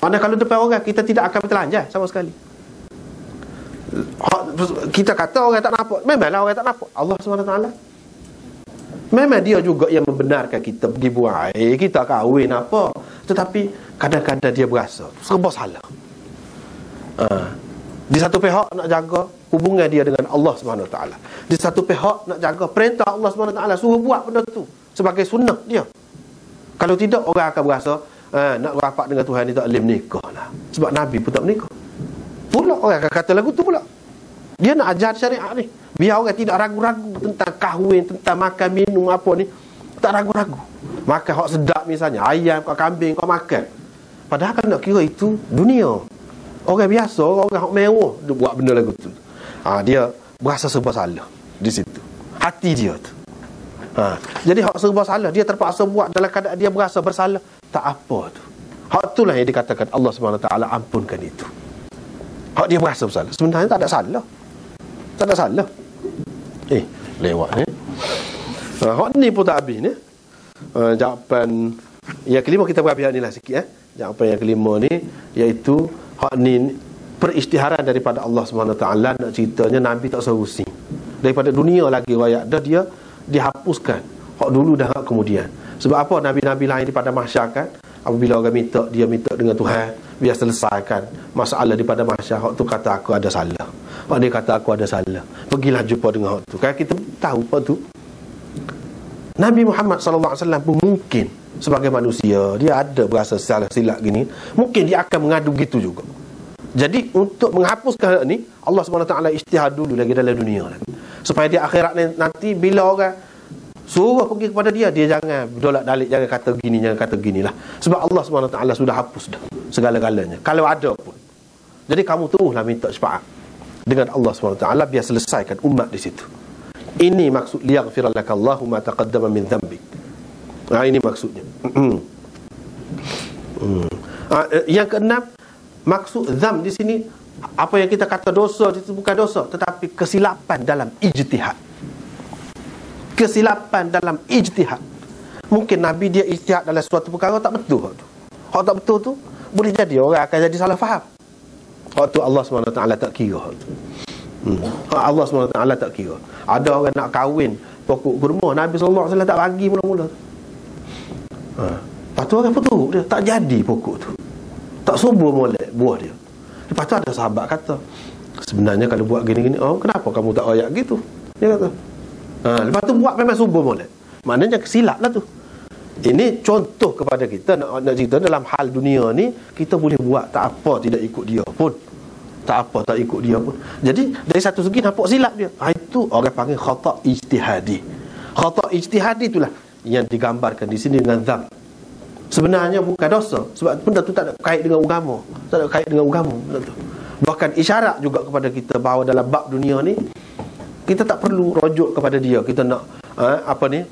Mana kalau depan orang kita tidak akan bertelanjang sama sekali. Kita kata orang tak nampak, memanglah orang tak nampak. Allah SWT memang dia juga yang membenarkan kita pergi buai, kita kahwin apa. Tetapi kadang-kadang dia berasa serba salah. Di satu pihak nak jaga hubungan dia dengan Allah SWT, di satu pihak nak jaga perintah Allah SWT, suruh buat benda tu sebagai sunnah dia. Kalau tidak, orang akan berasa nak rapat dengan Tuhan ni tak boleh menikah lah. Sebab Nabi pun tak menikah. Pula orang akan kata lagu tu pula. Dia nak ajar syariat ni, biar orang tidak ragu-ragu tentang kahwin, tentang makan minum apa ni. Tak ragu-ragu. Makan hak sedap misalnya, ayam kau, kambing kau makan. Padahal kalau nak kira itu dunia, orang biasa, orang hak mewah dia buat benda lagu tu. Dia berasa serba salah di situ, hati dia tu. Jadi hak serba salah, dia terpaksa buat dalam keadaan dia berasa bersalah. Tak apa tu. Hak itulah yang dikatakan Allah SWT ampunkan itu. Hak dia berasa bersalah, sebenarnya tak ada salah. Tak ada salah. Lewat ni. Hak ni pun tak habis ni. Jawapan yang kelima kita berhabis ni lah sikit. Jawapan yang kelima ni iaitu hak ni perisytiharan daripada Allah SWT. Nak ceritanya Nabi tak serusing daripada dunia lagi rakyat dia dihapuskan hak dulu dan hak kemudian. Sebab apa? Nabi-nabi lain daripada masyarakat, apabila orang minta, dia minta dengan Tuhan, biar selesaikan masalah daripada masyarakat. Hak tu kata aku ada salah, hak dia kata aku ada salah, pergilah jumpa dengan hak tu. Kan kita tahu apa tu. Nabi Muhammad SAW pun mungkin sebagai manusia, dia ada berasa salah silap gini, mungkin dia akan mengadu gitu juga. Jadi untuk menghapuskan hal ni, Allah SWT ijtihad dulu lagi dalam dunia lagi, supaya di akhirat nanti bila orang suruh pergi kepada dia, dia jangan bertolak balik, jangan kata gini, jangan kata ginilah. Sebab Allah SWT sudah hapus dah segala-galanya, kalau ada pun. Jadi kamu teruslah minta syafaat dengan Allah SWT biar selesaikan umat di situ. Ini maksud liyaghfir lakallahu ma taqaddama min dhanbik. Ini maksudnya. Yang keenam, maksud dzam di sini, apa yang kita kata dosa itu bukan dosa, tetapi kesilapan dalam ijtihad. Kesilapan dalam ijtihad. Mungkin Nabi dia ijtihad dalam suatu perkara tak betul. Hak tak betul tu boleh jadi orang akan jadi salah faham. Hak tu Allah SWT tak kira. Allah SWT tak kira. Ada orang nak kahwin pokok kurma, Nabi SAW tak bagi mula-mula. Lepas tu orang petuk dia, tak jadi pokok tu, tak subur molek buah dia. Lepas tu ada sahabat kata, sebenarnya kalau buat gini-gini, kenapa kamu tak royak gitu? Dia kata. Lepas tu buat memang subur molek. Maknanya silap lah tu. Ini contoh kepada kita nak cerita dalam hal dunia ni kita boleh buat tak apa, tidak ikut dia pun. Tak apa, tak ikut dia pun. Jadi dari satu segi nampak silap dia. Itu orang panggil khata' ijtihadi. Khata' ijtihadi itulah yang digambarkan di sini dengan dzam. Sebenarnya bukan dosa, sebab benda tu tak ada kait dengan agama. Tak ada kait dengan agama benda tu. Bahkan isyarat juga kepada kita bahawa dalam bab dunia ni kita tak perlu rujuk kepada dia. Kita nak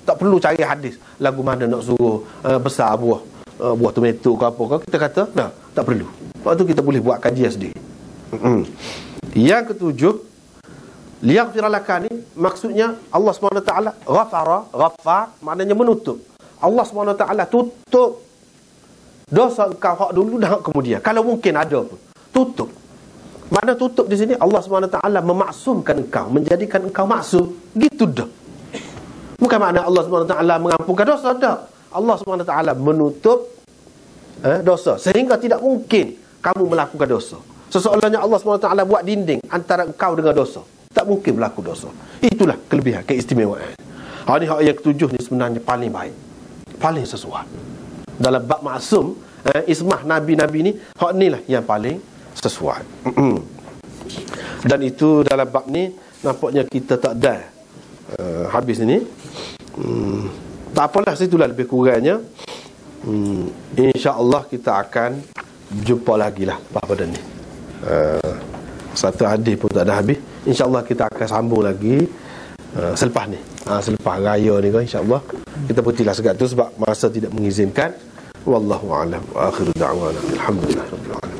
tak perlu cari hadis lagu mana nak suruh besar buah tomato ke apa ke. Kita kata tak perlu. Waktu kita boleh buat kajian sendiri. Yang ketujuh, liyaghfira laka ni maksudnya Allah SWT ghafar maknanya menutup. Allah SWT tutup dosa engkau hak dulu dan hak kemudian. Kalau mungkin ada pun tutup. Mana tutup di sini Allah SWT memaksumkan engkau, menjadikan engkau maksum. Gitu dah. Bukan makna Allah SWT mengampunkan dosa, tak. Allah SWT menutup dosa sehingga tidak mungkin kamu melakukan dosa. Seseolahnya Allah SWT buat dinding antara engkau dengan dosa. Tak mungkin berlaku dosa. Itulah kelebihan, keistimewaan. Ini hak yang ketujuh ni sebenarnya paling baik, paling sesuai dalam bab maksum, ismah nabi-nabi ni. Hak ni lah yang paling sesuai. Dan itu dalam bab ni nampaknya kita tak ada habis ini. Tak apalah, situlah lebih kurangnya. InsyaAllah kita akan jumpa lagi lah pada ni. Satu hadis pun tak ada habis. InsyaAllah kita akan sambung lagi selepas ni, selepas raya ni kan, insyaAllah. Kita berhentilah sekat tu sebab masa tidak mengizinkan. Wallahu a'lam. Wa akhiru da'wana alhamdulillah rabbil alamin.